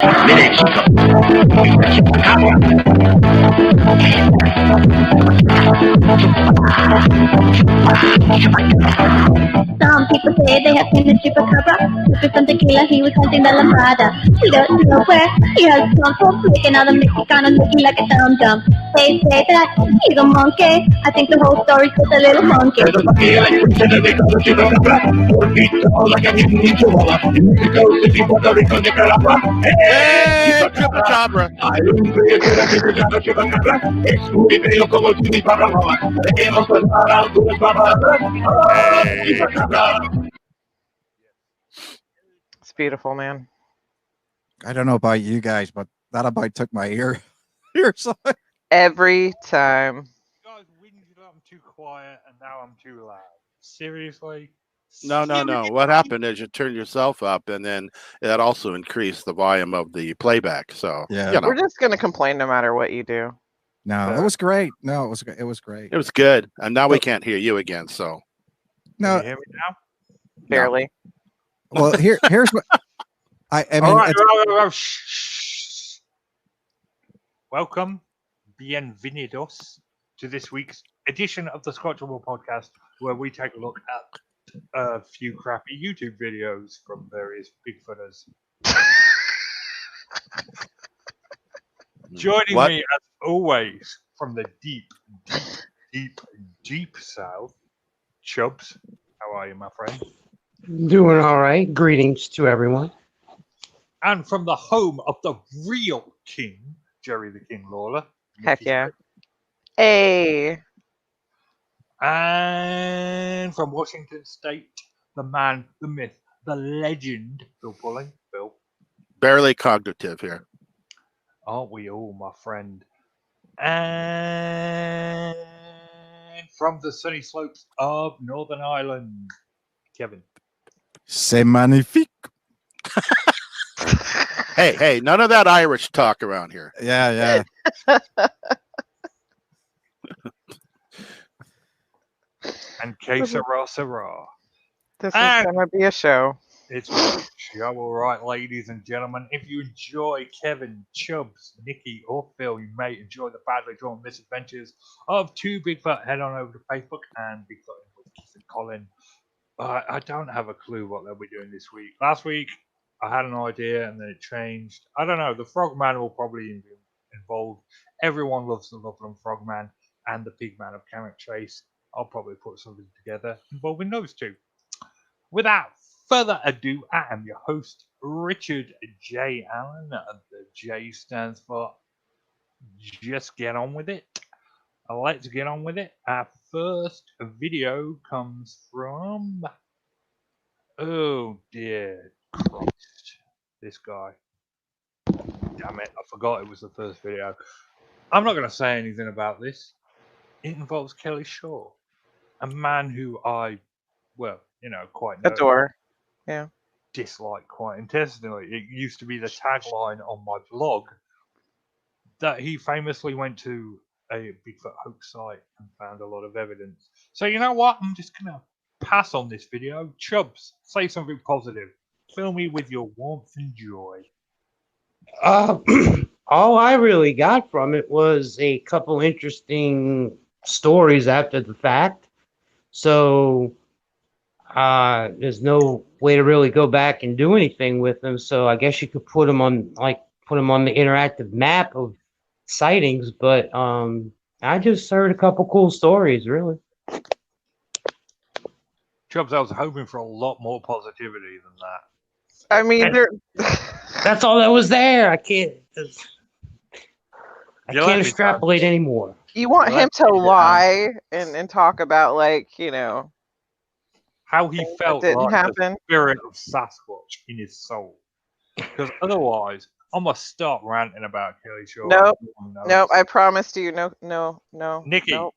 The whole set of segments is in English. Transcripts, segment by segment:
Some people say they have seen the chupacabra. Sipping from tequila, he was hunting the lambada. He doesn't know where he has come from. Making out a Mexicano looking like a dum-dum. They say that he's a monkey. I think the whole story's just a little monkey. Hey, chupacabra. It's beautiful, man. I don't know about you guys, but that about took my ear. Every time. You guys whinged that I'm too quiet and now I'm too loud. Seriously? No. What happened is you turned yourself up, and then that also increased the volume of the playback. So Yeah, you know. We're just gonna complain no matter what you do. No, it was great. No, it was great. It was good, and now we can't hear you again. So no, Can you hear me now? Barely. No. Well, here's what I mean. All right, shh. Welcome, bienvenidos, to this week's edition of the Squatchable podcast, where we take a look at a few crappy YouTube videos from various Bigfooters. Joining me, as always, from the deep south, Chubbs. How are you, my friend? Doing all right. Greetings to everyone. And from the home of the real king, Jerry the King Lawler. Heck yeah. Hey. And from Washington State, the man, the myth, the legend, Bill Pulling. Bill. barely cognitive here. Aren't we all, my friend? And from the sunny slopes of Northern Ireland, Kevin. C'est magnifique. Hey, none of that Irish talk around here. Yeah. And que sera. This is going to be a show. It's a show, all right, ladies and gentlemen. If you enjoy Kevin, Chubbs, Nikki, or Phil, you may enjoy the badly drawn misadventures of two Bigfoot. Head on over to Facebook and Bigfoot with Keith and Colin. I don't have a clue what they'll be doing this week. Last week, I had an idea and then it changed. I don't know. The Frogman will probably be involved. Everyone loves the Loveland Frogman and the Pigman of Carrick Chase. I'll probably put something together involving those two. Without further ado, I am your host, Richard J. Allen. The J stands for Just Get On With It. Let's get on with it. Our first video comes from... Oh, dear Christ. This guy. Damn it, I forgot it was the first video. I'm not going to say anything about this. It involves Kelly Shaw, a man who I, quite adore. Yeah. Dislike quite intensely. It used to be the tagline on my blog that he famously went to a Bigfoot hoax site and found a lot of evidence. So you know what? I'm just going to pass on this video. Chubbs, say something positive. Fill me with your warmth and joy. All I really got from it was a couple interesting stories after the fact. So there's no way to really go back and do anything with them. So I guess you could put them on the interactive map of sightings. But I just heard a couple cool stories, really. Chubbs, I was hoping for a lot more positivity than that. I mean, that's all that was there. I can't extrapolate anymore. You want him to lie and talk about, how he felt didn't like happen. The spirit of Sasquatch in his soul. Because otherwise, I'm going to start ranting about Kelly Shaw. Nope, I promised you. No. Nikki, nope.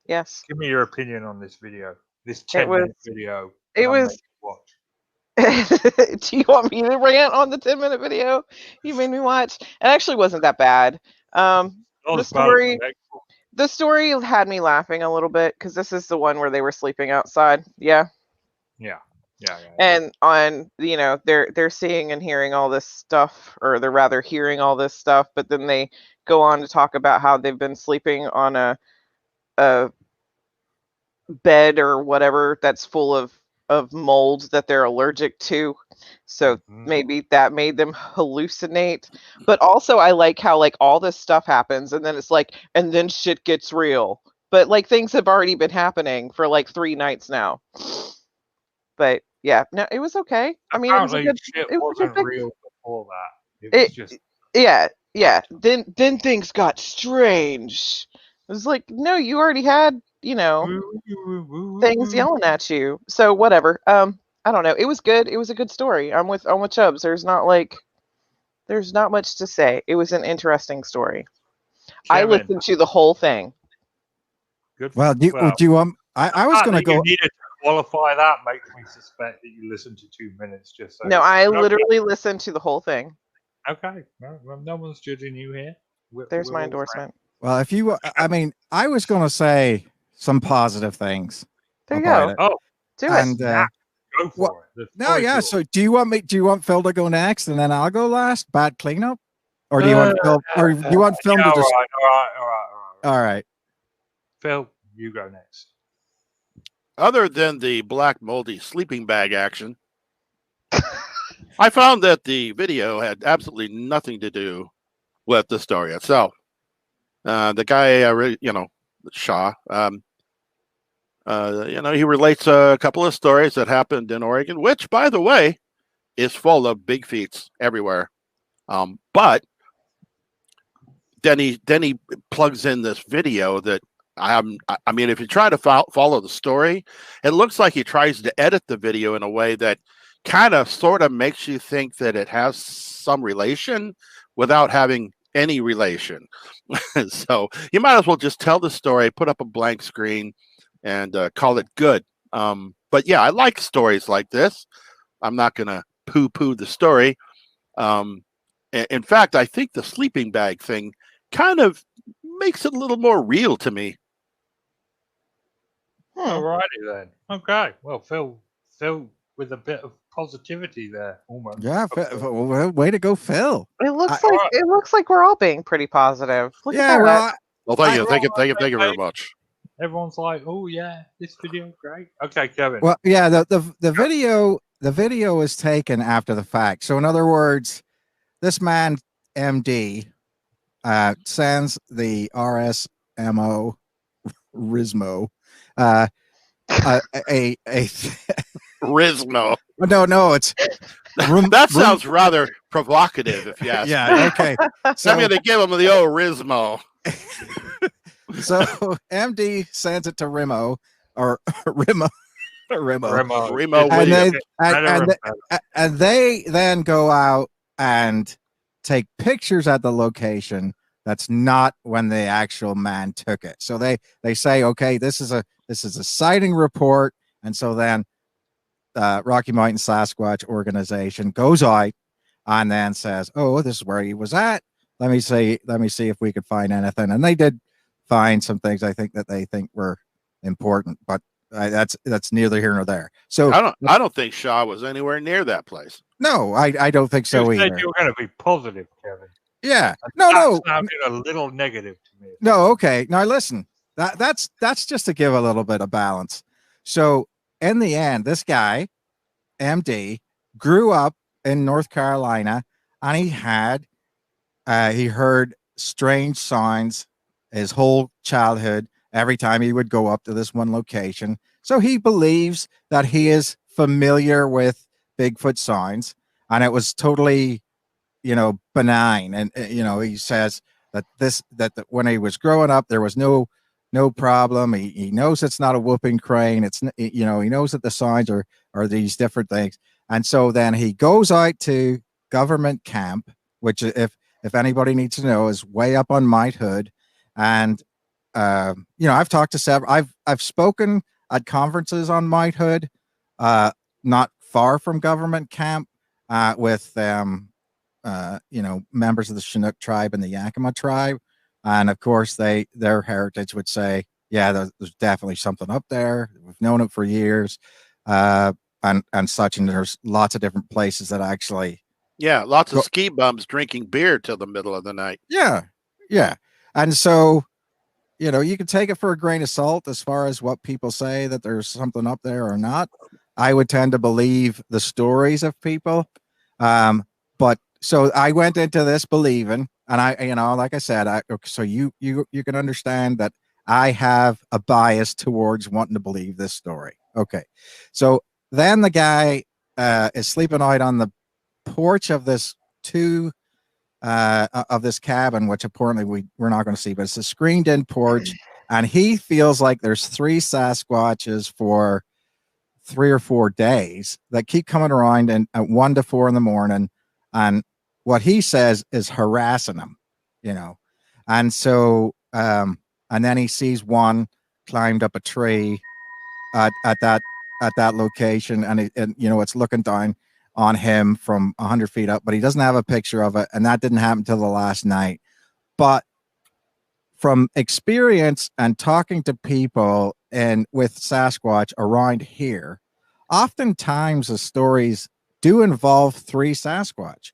Yes. Give me your opinion on this video. This 10-minute video. It was... Do you want me to rant on the 10-minute video you made me watch? It actually wasn't that bad. The story had me laughing a little bit because this is the one where they were sleeping outside. Yeah. Yeah. And on, they're seeing and hearing all this stuff, or they're rather hearing all this stuff, but then they go on to talk about how they've been sleeping on a bed or whatever that's full of molds that they're allergic to. So maybe that made them hallucinate. But also I like how like all this stuff happens and then it's like, and then shit gets real. But like things have already been happening for like 3 nights now. But yeah, no, it was okay. I mean, Apparently shit wasn't real before that. It was just yeah. Then things got strange. It was like, no, you already had, things yelling at you. So whatever. I don't know. It was good. It was a good story. I'm with Chubbs. There's not much to say. It was an interesting story. Kevin, I listened to the whole thing. Good. Well, do you want? I was going to go. You needed to qualify that. Makes me suspect that you listened to 2 minutes just so. No, I literally listened to the whole thing. Okay. No one's judging you here. There's my endorsement. Well, if you, I mean, I was going to say some positive things. There you go. It. Oh, do and, it. Go for it. No, yeah. So do you want Phil to go next and then I'll go last? Bad cleanup, or do you want Phil? Or do you want Phil to just? All right. Phil, you go next. Other than the black moldy sleeping bag action, I found that the video had absolutely nothing to do with the story itself. The guy, Shaw, he relates a couple of stories that happened in Oregon, which, by the way, is full of Bigfoots everywhere. But then he plugs in this video that I mean, if you try to follow the story, it looks like he tries to edit the video in a way that kind of sort of makes you think that it has some relation without having any relation. So you might as well just tell the story, put up a blank screen, and call it good. But yeah, I like stories like this. I'm not going to poo-poo the story. In fact, I think the sleeping bag thing kind of makes it a little more real to me. Alrighty then. Okay. Well, Phil with a bit of positivity there, almost. Yeah. Way to go, Phil. It looks like we're all being pretty positive. Look at that. Well, thank you very much. Everyone's like, "Oh yeah, this video great." Okay, Kevin. Well, yeah. The video is taken after the fact. So in other words, this man MD sends the RSMO Rizmo a Rizmo. No, it's that sounds rather provocative, if you ask. Yeah, okay. So I'm going to give him the old Rizmo. So MD sends it to Rimo or Rimo, and they then go out and take pictures at the location. That's not when the actual man took it. So they say, okay, this is a sighting report, and so then Rocky Mountain Sasquatch organization goes out and then says, oh, this is where he was at. Let me see if we could find anything. And they did find some things I think that they think were important, but that's neither here nor there. So I don't think Shaw was anywhere near that place. No, I don't think so either. You said you were going to be positive, Kevin. Yeah. No. Sounded a little negative to me. No. Okay. Now listen. That's just to give a little bit of balance. So in the end, this guy, MD, grew up in North Carolina, and he heard strange sounds his whole childhood every time he would go up to this one location. So he believes that he is familiar with Bigfoot sounds, and it was totally, benign. And, he says that when he was growing up, there was no problem. He knows it's not a whooping crane. It's, he knows that the sounds are these different things. And so then he goes out to government camp, which if anybody needs to know is way up on Mount Hood. And, I've talked to several, I've spoken at conferences on Mount Hood, not far from government camp, with, members of the Chinook tribe and the Yakima tribe. And of course their heritage would say, yeah, there's definitely something up there. We've known it for years. and such. And there's lots of different places that actually, Yeah, lots of Go- ski bums drinking beer till the middle of the night. yeah, yeah. And so, you can take it for a grain of salt as far as what people say that there's something up there or not. I would tend to believe the stories of people. But so I went into this believing, and like I said, so you can understand that I have a bias towards wanting to believe this story. Okay. So then the guy is sleeping out on the porch of this of this cabin, which apparently we're not going to see, but it's a screened in porch. And he feels like there's 3 Sasquatches for 3 or 4 days that keep coming around and at 1 to 4 in the morning. And what he says is harassing him. And so, and then he sees one climbed up a tree at that location, and it's looking down on him from 100 feet up, but he doesn't have a picture of it, and that didn't happen till the last night. But from experience and talking to people and with Sasquatch around here, oftentimes the stories do involve 3 Sasquatch,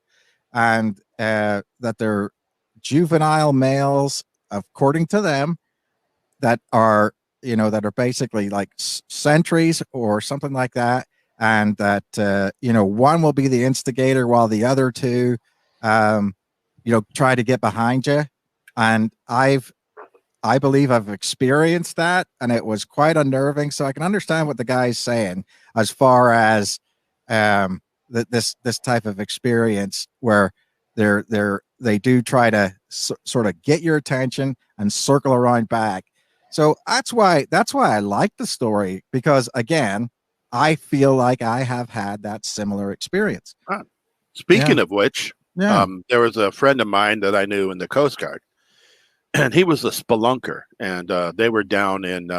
and that they're juvenile males, according to them, that are basically like sentries or something like that, and that one will be the instigator while the other 2 try to get behind you. And I believe I've experienced that, and it was quite unnerving. So I can understand what the guy's saying as far as this type of experience where they do try to sort of get your attention and circle around back. So that's why I like the story, because again, I feel like I have had that similar experience. Speaking of which, Yeah. there was a friend of mine that I knew in the Coast Guard, and he was a spelunker, and they were down in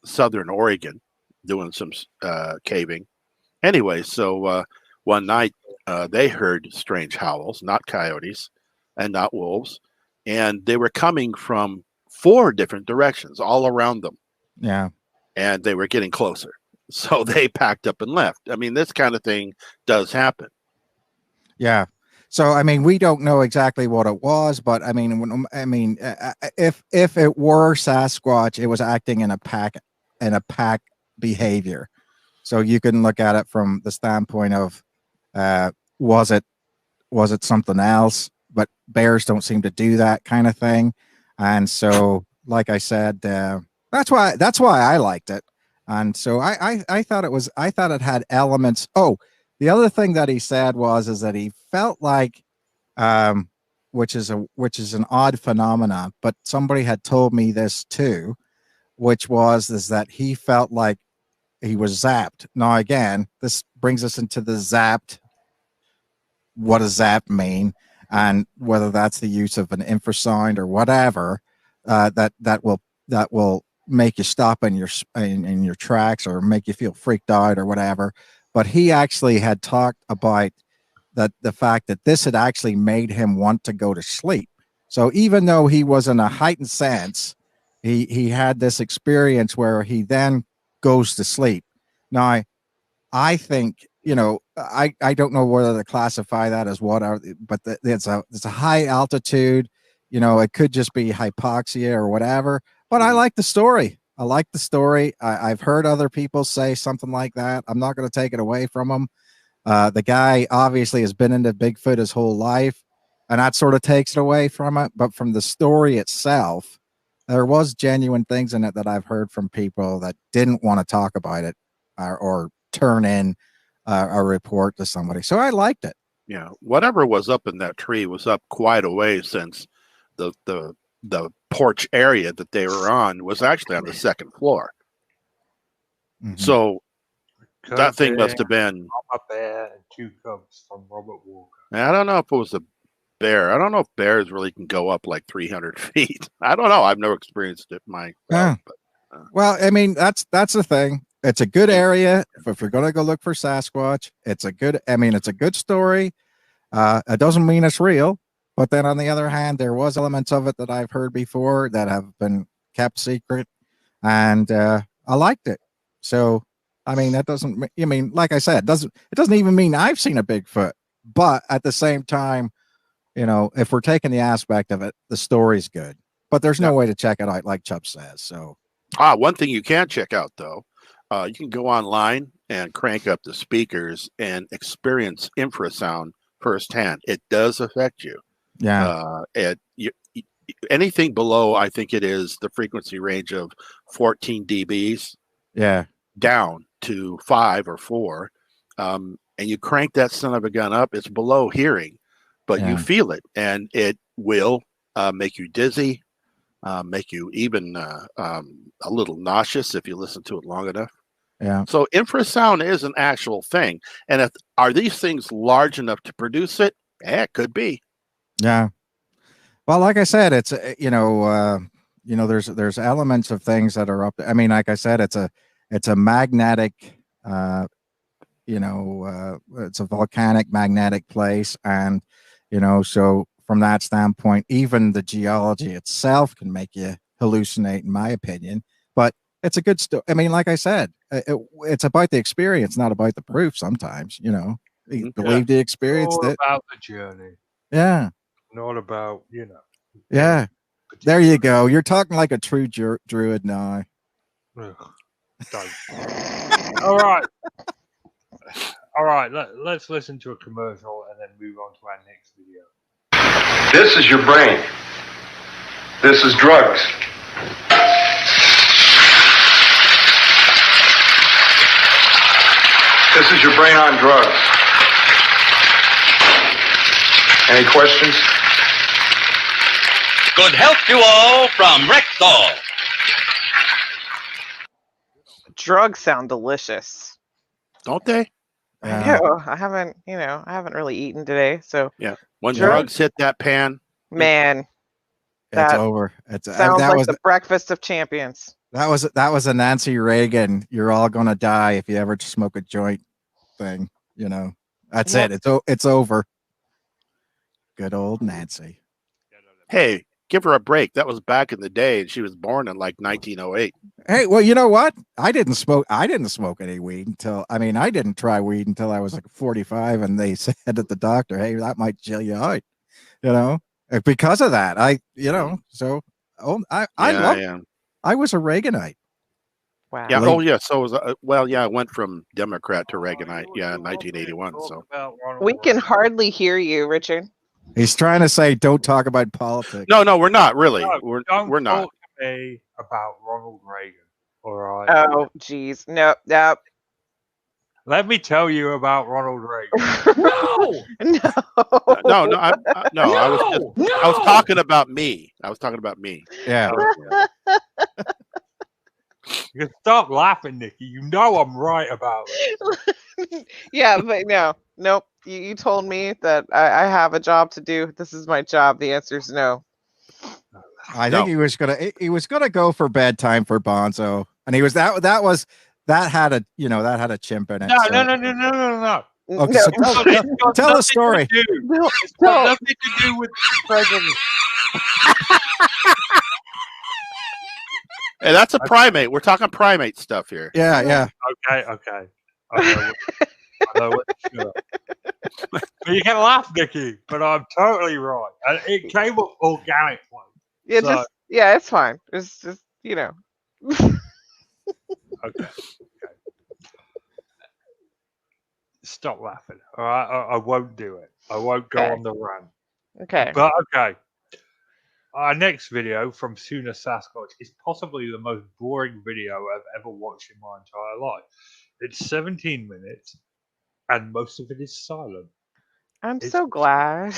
southern Oregon doing some caving. Anyway, so one night they heard strange howls, not coyotes and not wolves, and they were coming from 4 different directions all around them. Yeah. And they were getting closer. So they packed up and left. I mean, this kind of thing does happen. Yeah. So, I mean, we don't know exactly what it was, but I mean, if it were Sasquatch, it was acting in a pack behavior. So you can look at it from the standpoint of, was it something else? But bears don't seem to do that kind of thing. And so, like I said, that's why I liked it. And so I thought it had elements. Oh, the other thing that he said is that he felt like, which is an odd phenomenon, but somebody had told me this too, which is that he felt like he was zapped. Now, again, this brings us into the zapped. What does zap mean? And whether that's the use of an infrasound or whatever, that will make you stop in your tracks or make you feel freaked out or whatever. But he actually had talked about the fact that this had actually made him want to go to sleep. So even though he was in a heightened sense, he had this experience where he then goes to sleep. Now, I think, I don't know whether to classify that as but it's a high altitude, it could just be hypoxia or whatever, but I like the story. I've heard other people say something like that. I'm not going to take it away from them. The guy obviously has been into Bigfoot his whole life, and that sort of takes it away from it. But from the story itself, there was genuine things in it that I've heard from people that didn't want to talk about it or turn in a report to somebody. So I liked it. Yeah, whatever was up in that tree was up quite a way, since the porch area that they were on was actually on the 2nd floor. Mm-hmm. So that thing must have been a bear and 2 cubs from Robert Walker. I don't know if it was a bear. I don't know if bears really can go up like 300 feet. I don't know. I've never experienced it myself. Yeah. Well, I mean, that's the thing. It's a good area. If you're going to go look for Sasquatch, it's a good story. It doesn't mean it's real. But then on the other hand, there was elements of it that I've heard before that have been kept secret. And I liked it. So I mean, that doesn't. I mean, like I said, it doesn't even mean I've seen a Bigfoot. But at the same time, if we're taking the aspect of it, the story's good. But there's no way to check it out, like Chubb says. So, one thing you can check out though, you can go online and crank up the speakers and experience infrasound firsthand. It does affect you. yeah, Anything below, I think it is the frequency range of 14 dBs yeah, down to 5 or 4, and you crank that son of a gun up, it's below hearing, but you feel it, and it will make you dizzy, make you even a little nauseous if you listen to it long enough. yeah. So infrasound is an actual thing, and are these things large enough to produce it? It could be. Yeah. Well, like I said, it's there's elements of things that are up there. I mean, like I said, it's a magnetic, it's a volcanic magnetic place, and so from that standpoint, even the geology itself can make you hallucinate, in my opinion. But it's a good story. I mean, like I said, it's about the experience, not about the proof. Sometimes, you believe the experience. All about the journey. Yeah. Not about, Yeah. There you go. You're talking like a true druid now. Ugh, don't. All right. All right. Let's listen to a commercial and then move on to our next video. This is your brain. This is drugs. This is your brain on drugs. Any questions? Good health to all from Rexall. Drugs sound delicious. Don't they? I know. I haven't really eaten today, so yeah. When drugs hit that pan, man, it's over. Sounds like the breakfast of champions. That was a Nancy Reagan. You're all gonna die if you ever smoke a joint thing. That's it. It's over. Good old Nancy. Hey, give her a break. That was back in the day, and she was born in like 1908. Hey, well, you know what? I didn't smoke any weed until I didn't try weed until I was like 45, and they said at the doctor, "Hey, that might chill you out." Because of that, I was a Reaganite. Wow. Yeah. Oh, yeah. So it was. I went from Democrat to Reaganite. Yeah, in 1981. So we can hardly hear you, Richard. He's trying to say, don't talk about politics. No, we're not really. No, we're not. Talk to me about Ronald Reagan. All right. Oh, geez. Nope. Let me tell you about Ronald Reagan. No. I was talking about me. Yeah. You can stop laughing, Nikki. You know I'm right about it. Yeah, but nope. You told me that I have a job to do. This is my job. The answer is no. I think he was gonna go for bedtime for Bonzo, and he was that had a chimp in it. No. Okay, so tell a story. It's got nothing to do with the president. Hey, that's a primate. We're talking primate stuff here. Yeah. Okay. I know what to shut up. You can laugh, Nikki, but I'm totally right. It came up organically. Yeah, it's fine. It's just, Okay. Stop laughing. All right, I won't do it. I won't go on the rant. Okay. But okay. Our next video from Sooner Sasquatch is possibly the most boring video I've ever watched in my entire life. It's 17 minutes, and most of it is silent. I'm so glad.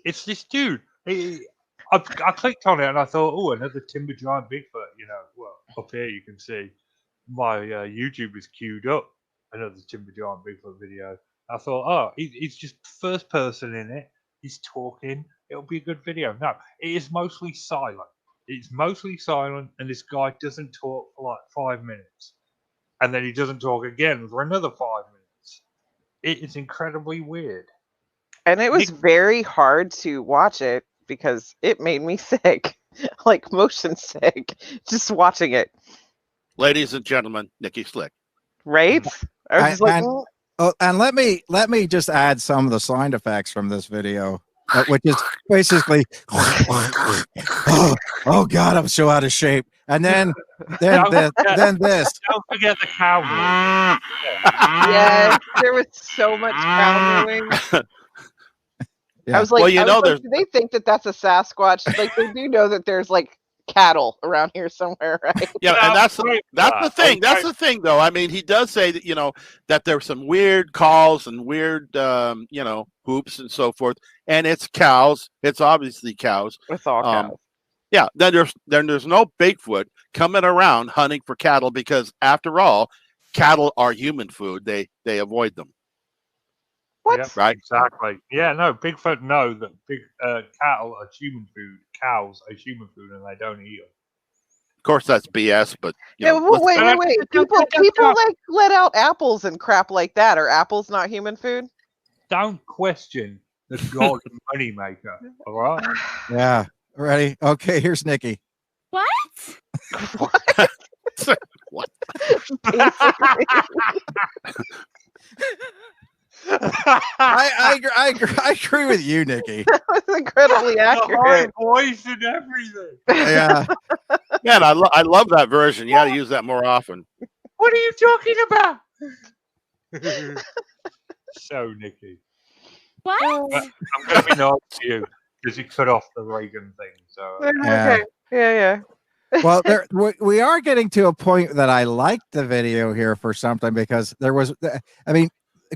It's this dude. I clicked on it and I thought, oh, another timber giant Bigfoot. Well, up here you can see my YouTube is queued up. Another timber giant Bigfoot video. I thought, oh, he's just first person in it. He's talking. It'll be a good video. No, it is mostly silent. It's mostly silent, and this guy doesn't talk for like 5 minutes. And then he doesn't talk again for another 5 minutes. It is incredibly weird. And it was very hard to watch it because it made me sick. Like motion sick. Just watching it. Ladies and gentlemen, Nikki Slick. Right? I was just like, And, and let me just add some of the sound effects from this video, which is basically, oh God, I'm so out of shape. And then this. Don't forget the cow noise. yes, there was so much cow mooing. Yeah. I was like, Well, you know, do they think that that's a Sasquatch? Like, they do know that there's like cattle around here somewhere, right? Yeah, and that's the thing. Okay. That's the thing, though. I mean, he does say that that there's some weird calls and weird whoops and so forth, and it's cows. It's obviously cows. It's all cows. Yeah. Then there's no Bigfoot coming around hunting for cattle because, after all, cattle are human food. They avoid them. What? Yep, Right. exactly. Yeah, no, Bigfoot know that cattle are human food, cows are human food, and they don't eat them. Of course, that's BS. But wait. People like let out apples and crap like that. Are apples not human food? Don't question the god moneymaker. All right. Yeah. Ready? Okay. Here's Nikki. What? What? I agree with you, Nikki. That was incredibly The high accurate. voice and everything. Yeah. Man, I love that version. You got to use that more often. What are you talking about? So, Nikki, What? I'm going to be nice to you because you cut off the Reagan thing. So, Yeah. Okay. Yeah. Well, we are getting to a point that I liked the video here for something because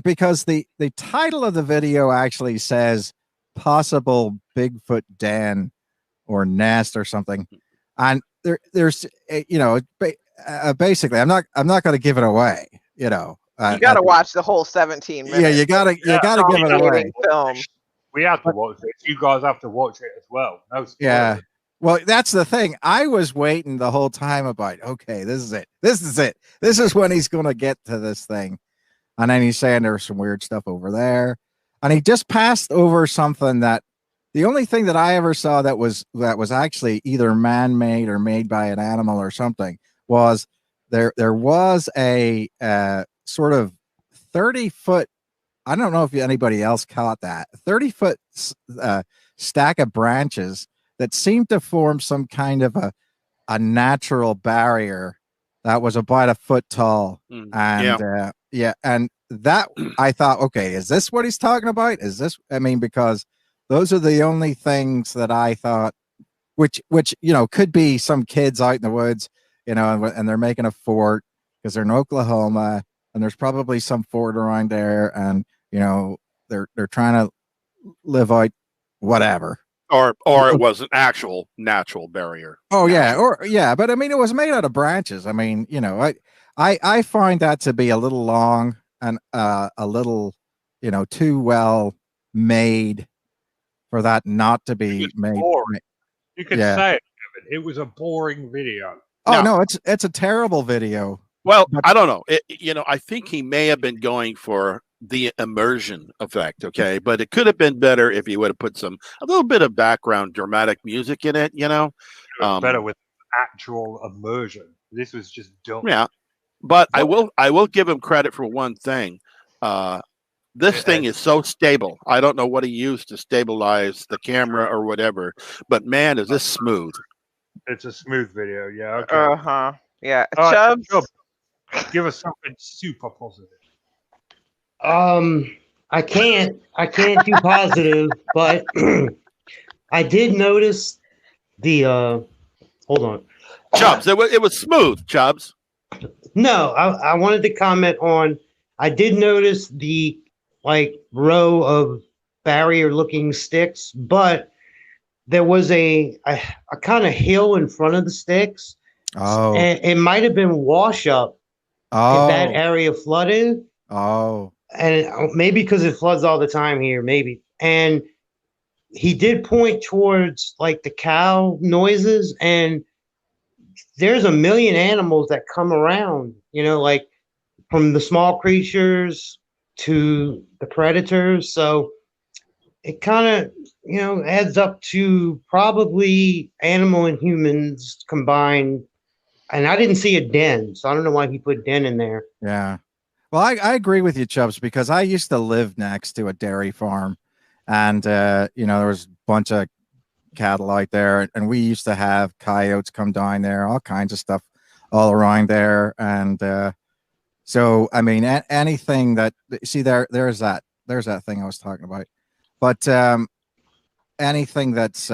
because the title of the video actually says possible Bigfoot den or nest or something, and there's basically I'm not going to give it away. You got to watch the whole 17 minutes. Yeah, you gotta give it away. Film. we have to watch it. You guys have to watch it as well. No spoilers. Yeah. Well, that's the thing. I was waiting the whole time about, okay, this is it. This is when he's going to get to this thing. And then he's saying there's some weird stuff over there. And he just passed over something that the only thing that I ever saw that was actually either man-made or made by an animal or something was there was a sort of 30-foot, I don't know if anybody else caught that, 30-foot stack of branches that seemed to form some kind of a natural barrier that was about a foot tall. And and that I thought, okay, is this what he's talking about? Because those are the only things that I thought, which could be some kids out in the woods, and they're making a fort because they're in Oklahoma, and there's probably some fort around there, and they're trying to live out whatever. Or it was an actual natural barrier. Oh yeah, but I mean, it was made out of branches. I mean, I find that to be a little long and a little, too well made for that not to be made. You could say it, Kevin. It was a boring video. Oh no, it's a terrible video. Well, I don't know. I think he may have been going for the immersion effect, okay, but it could have been better if he would have put a little bit of background dramatic music in it. Better with actual immersion. This was just dumb. Yeah, but I will give him credit for one thing. This thing is so stable. I don't know what he used to stabilize the camera or whatever, but man, is this smooth. It's a smooth video. Yeah. Okay. Yeah. Chubbs, give us something super positive. I can't do positive, but I did notice the hold on. Chubbs, it was smooth, Chubbs. No, I wanted to comment on, I did notice the row of barrier looking sticks, but there was a kind of hill in front of the sticks. Oh. And it might have been wash up if that area flooded. Oh. And maybe because it floods all the time here, maybe. And he did point towards the cow noises, and there's a million animals that come around, from the small creatures to the predators. So it kind of, adds up to probably animal and humans combined and I didn't see a den, so I don't know why he put den in there. Yeah. Well, I agree with you, Chubbs, because I used to live next to a dairy farm, and there was a bunch of cattle out there, and we used to have coyotes come down there, all kinds of stuff all around there, and so I mean, anything that there's that thing I was talking about, but anything that's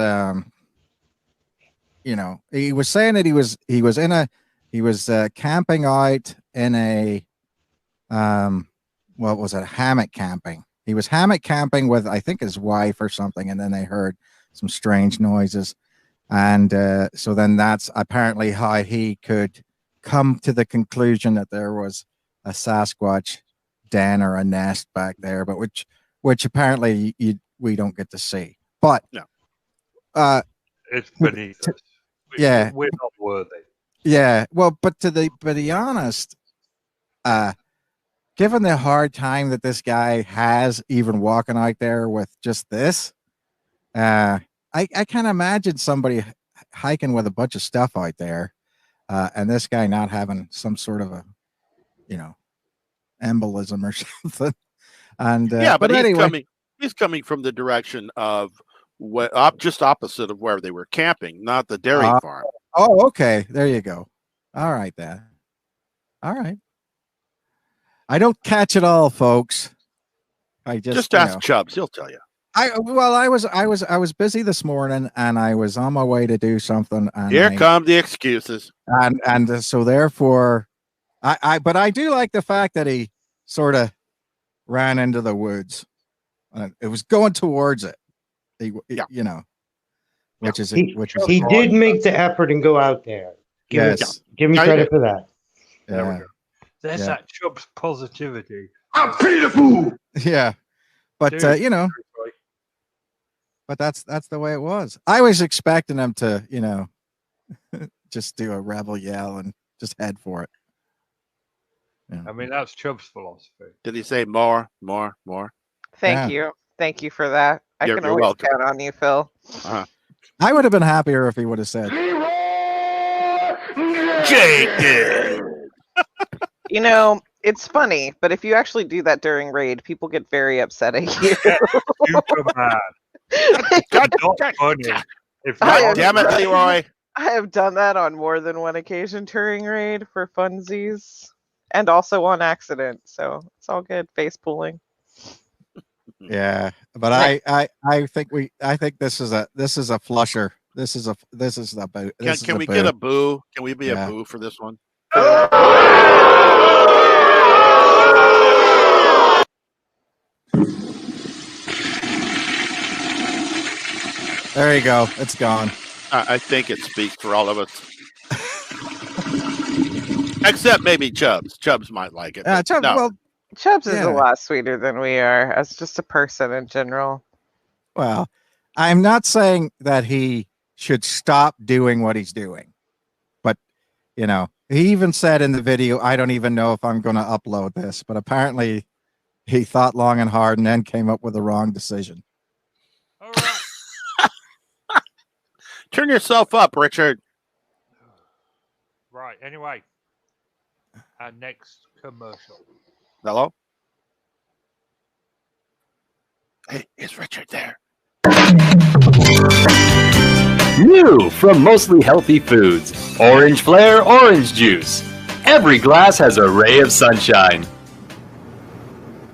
he was saying that he was camping out in a what was it, hammock camping. He was hammock camping with, I think, his wife or something, and then they heard some strange noises, and so then that's apparently how he could come to the conclusion that there was a Sasquatch den or a nest back there, but which apparently we don't get to see. But no, it's beneath us. Yeah, we're not worthy. Yeah, well, but to be honest, given the hard time that this guy has even walking out there with just this, I can't imagine somebody hiking with a bunch of stuff out there, and this guy not having some sort of a, embolism or something. And yeah, but anyway, he's coming from the direction of just opposite of where they were camping, not the dairy farm. Oh, okay. There you go. All right, then. All right. I don't catch it all, folks. I just ask Chubbs; he'll tell you. I was busy this morning, and I was on my way to do something. And Here come the excuses. And so therefore, but I do like the fact that he sort of ran into the woods. It was going towards it. He did make the effort and go out there. Give me credit for that. There we go. There's that Chubbs positivity. I'm Peter. Yeah, but but that's the way it was. I was expecting him to just do a rebel yell and just head for it. Yeah. I mean, that's Chubbs' philosophy. Did he say more? Thank you for that. I can always count on you, Phil. I would have been happier if he would have said Jake. It's funny, but if you actually do that during raid, people get very upset at you. Super bad. Not funny. Damn it, Leroy. I have done that on more than one occasion during raid for funsies, and also on accident. So it's all good. Face pulling. Yeah, but I think this is a flusher. This is the boo. Can we get a boo? Can we be a boo for this one? There you go. It's gone. I think it speaks for all of us. Except maybe Chubbs. Chubbs might like it. Chubbs, no. Well, Chubbs is a lot sweeter than we are as just a person in general. Well, I'm not saying that he should stop doing what he's doing. But, he even said in the video, I don't even know if I'm going to upload this. But apparently he thought long and hard and then came up with the wrong decision. All right. Turn yourself up, Richard. Right. Anyway, our next commercial. Hello? Hey, is Richard there? New from Mostly Healthy Foods, Orange Flare Orange Juice. Every glass has a ray of sunshine.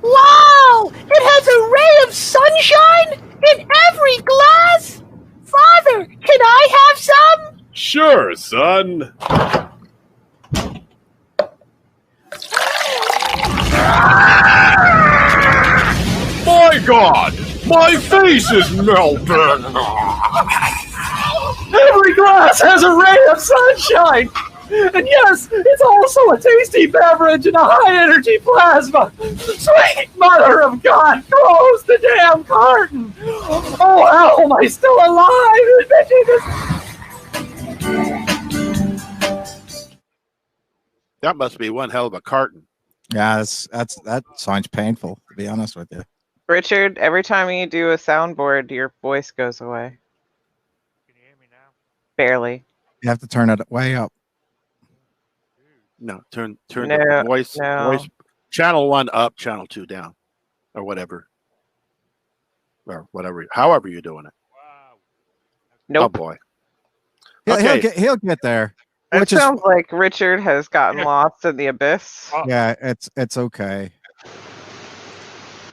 Wow! It has a ray of sunshine in every glass? Father, can I have some? Sure, son. My God! My face is melting! Every glass has a ray of sunshine! And yes, it's also a tasty beverage and a high-energy plasma! Sweet Mother of God, close the damn carton! Oh, how am I still alive? That must be one hell of a carton. Yeah, that sounds painful, to be honest with you. Richard, every time you do a soundboard, your voice goes away. Can you hear me now? Barely. You have to turn it way up. No, turn No, the voice no. channel 1 up, channel 2 down, or whatever, however you're doing it. Nope. Oh boy. He'll get there. It Which is sounds like Richard has gotten lost in the abyss. yeah, it's okay.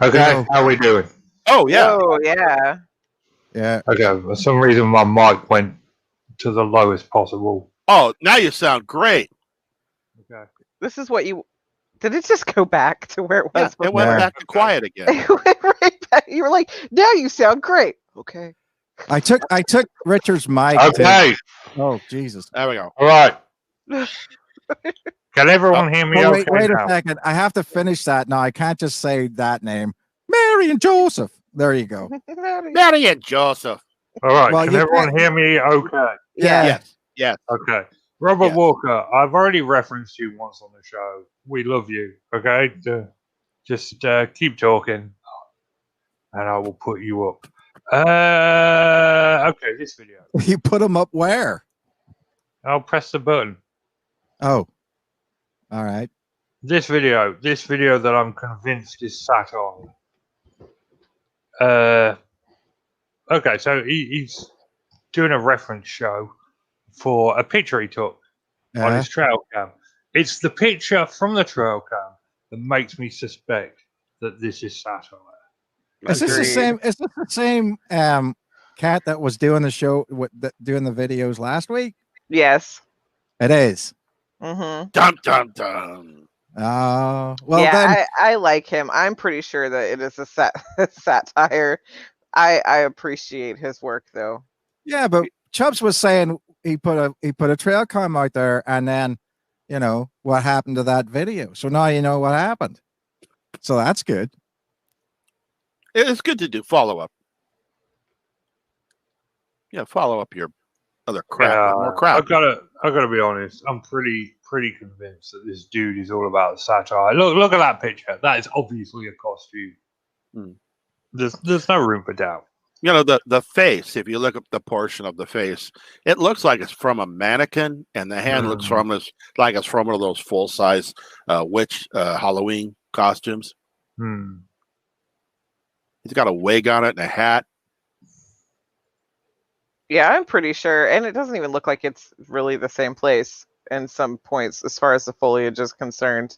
Okay, So- how are we doing? Oh yeah. Oh yeah. Yeah. Okay, for some reason my mic went to the lowest possible. Oh, now you sound great. Okay. This is what you. Did it just go back to where it Yeah, was? it went Yeah. back to quiet again. It went right back. You were like, now you sound great. Okay. I took Richard's mic. Okay. Oh Jesus! There we go. All right. Can everyone hear me? Oh, wait, okay wait now? a second. I have to finish that now. I can't just say that name. Mary and Joseph. There you go. Mary and Joseph. All right. Well, Can you everyone can't- hear me? Okay. Yeah. Yes. Okay. Robert Yes. Walker, I've already referenced you once on the show. We love you. Okay. Just keep talking, and I will put you up. Okay. This video. You put him up where? I'll press the button. Oh, all right. This video that I'm convinced is satire. Okay, so he's doing a reference show for a picture he took on his trail cam. It's the picture from the trail cam that makes me suspect that this is satire. Is this the same? Is this the same cat that was doing the show doing the videos last week? Yes. It is. Mm-hmm. Dum dum dum. Well, yeah, then I like him. I'm pretty sure that it is a satire. I appreciate his work though. yeah, but Chubbs was saying he put a trail cam out there, and then what happened to that video. So now you know what happened. So that's good. It's good to do follow up. Yeah, follow up your other crap. with more crap. I gotta be honest. I'm pretty convinced that this dude is all about satire. Look at that picture. That is obviously a costume. There's no room for doubt. The face, if you look at the portion of the face, it looks like it's from a mannequin, and the hand looks like it's from one of those full size witch Halloween costumes. He's got a wig on it and a hat. Yeah, I'm pretty sure, and it doesn't even look like it's really the same place in some points as far as the foliage is concerned.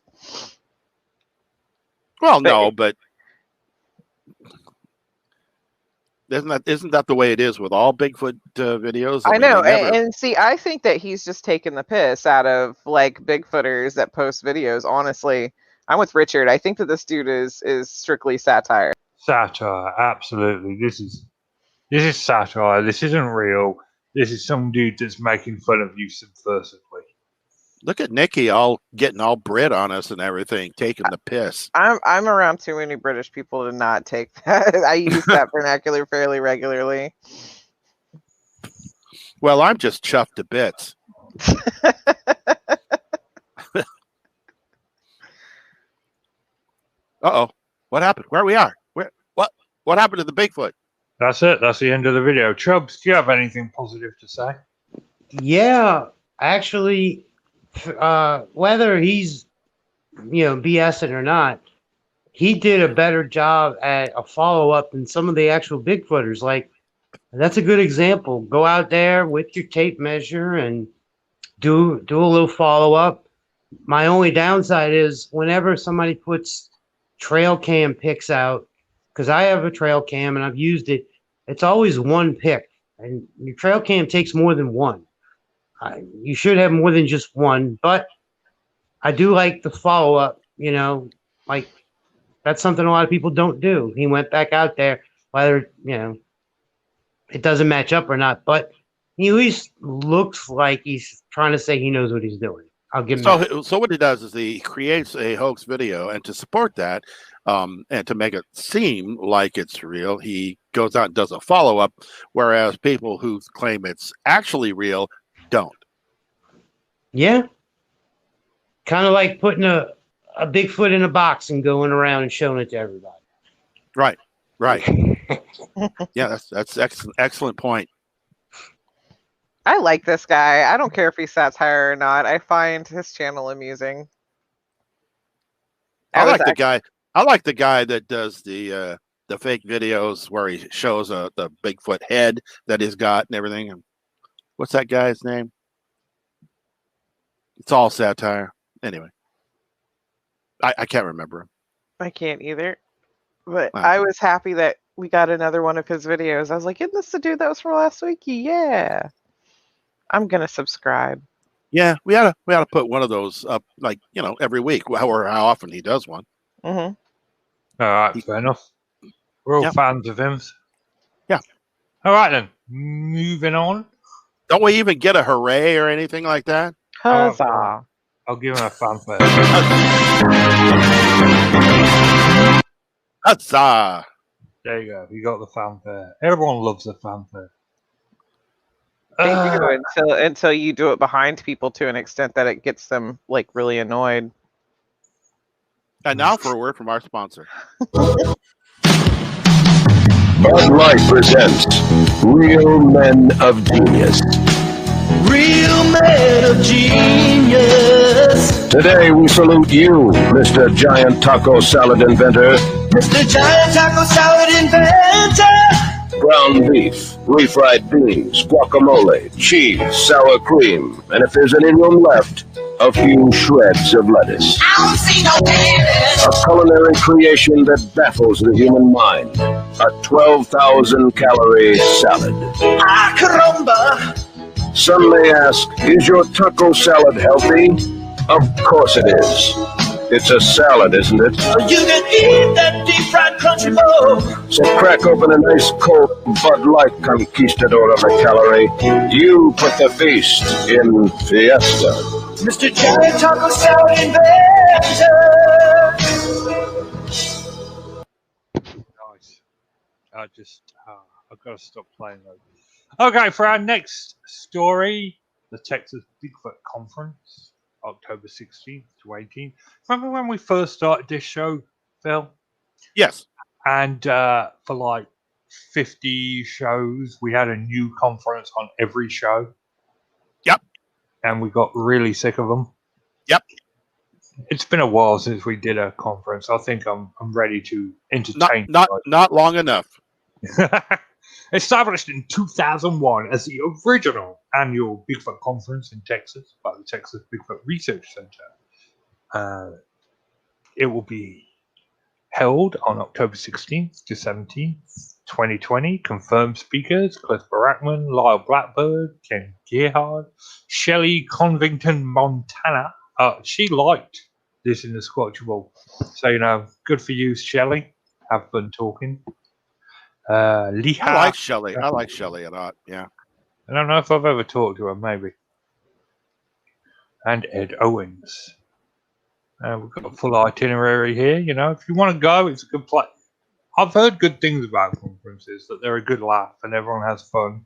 Well, no, but isn't that the way it is with all Bigfoot videos? I mean, know, they never- and see, I think that he's just taking the piss out of like Bigfooters that post videos. Honestly, I'm with Richard. I think that this dude is strictly satire. Satire, absolutely. This is satire. This isn't real. This is some dude that's making fun of you subversively. Look at Nikki getting all Brit on us and everything, taking the piss. I'm around too many British people to not take that. I use that vernacular fairly regularly. Well, I'm just chuffed to bits. Uh-oh. What happened? Where we are? What happened to the Bigfoot? That's it. That's the end of the video. Chubbs, do you have anything positive to say? Yeah, actually, whether he's BSing or not, he did a better job at a follow-up than some of the actual Bigfooters. Like, that's a good example. Go out there with your tape measure and do a little follow-up. My only downside is whenever somebody puts trail cam pics out, because I have a trail cam and I've used it, it's always one pic, and your trail cam takes more than one. You should have more than just one, but I do like the follow-up, like that's something a lot of people don't do. He went back out there, whether, it doesn't match up or not, but he at least looks like he's trying to say he knows what he's doing. I'll give him that. So what he does is he creates a hoax video, and to support that, and to make it seem like it's real, he goes out and does a follow-up, whereas people who claim it's actually real don't. Yeah. Kind of like putting a Bigfoot in a box and going around and showing it to everybody. Right. Yeah, that's excellent point. I like this guy. I don't care if he's satire or not. I find his channel amusing. I like the guy. I like the guy that does the fake videos where he shows the Bigfoot head that he's got and everything. And what's that guy's name? It's all satire. Anyway, I can't remember him. I can't either. But I was happy that we got another one of his videos. I was like, isn't this the dude that was from last week? Yeah. I'm gonna subscribe. Yeah, we ought to put one of those up, like, every week, or how often he does one. Mm-hmm. All right, fair enough. We're all fans of him. Yeah. All right then, moving on. Don't we even get a hooray or anything like that? Huzzah! I'll give him a fanfare. Huzzah! There you go. You got the fanfare. Everyone loves the fanfare. They do until you do it behind people to an extent that it gets them like really annoyed. And now for a word from our sponsor. Bud Light presents Real Men of Genius. Real Men of Genius. Today we salute you, Mr. Giant Taco Salad Inventor. Mr. Giant Taco Salad Inventor. Ground beef, refried beans, guacamole, cheese, sour cream, and if there's any room left, a few shreds of lettuce. I don't see no penis. A culinary creation that baffles the human mind. A 12,000-calorie salad. Ah, caramba. Some may ask, is your taco salad healthy? Of course it is. It's a salad, isn't it? You can eat that deep fried crunchy bowl. So crack open a nice cold Bud Light conquistador of a calorie. You put the feast in fiesta. Mr. Giant Taco Salad Inventor. Nice. I've got to stop playing those. Okay, for our next story, the Texas Bigfoot Conference, October 16th to 18th. Remember when we first started this show, Phil? Yes. And for like 50 shows, we had a new conference on every show. Yep. And we got really sick of them. Yep. It's been a while since we did a conference. I think I'm ready to entertain. Not long enough. Established in 2001 as the original annual Bigfoot conference in Texas by the Texas Bigfoot Research Center. It will be held on October 16th to 17th, 2020. Confirmed speakers: Cliff Barackman, Lyle Blackbird, Ken Gerhard, Shelley Convington Montana. She liked this in the Squatchable. So, good for you, Shelley. Have fun talking. I like Shelley. I like Shelley a lot. Yeah. I don't know if I've ever talked to her, maybe. And Ed Owens. We've got a full itinerary here. If you want to go, it's a good place. I've heard good things about conferences, that they're a good laugh and everyone has fun.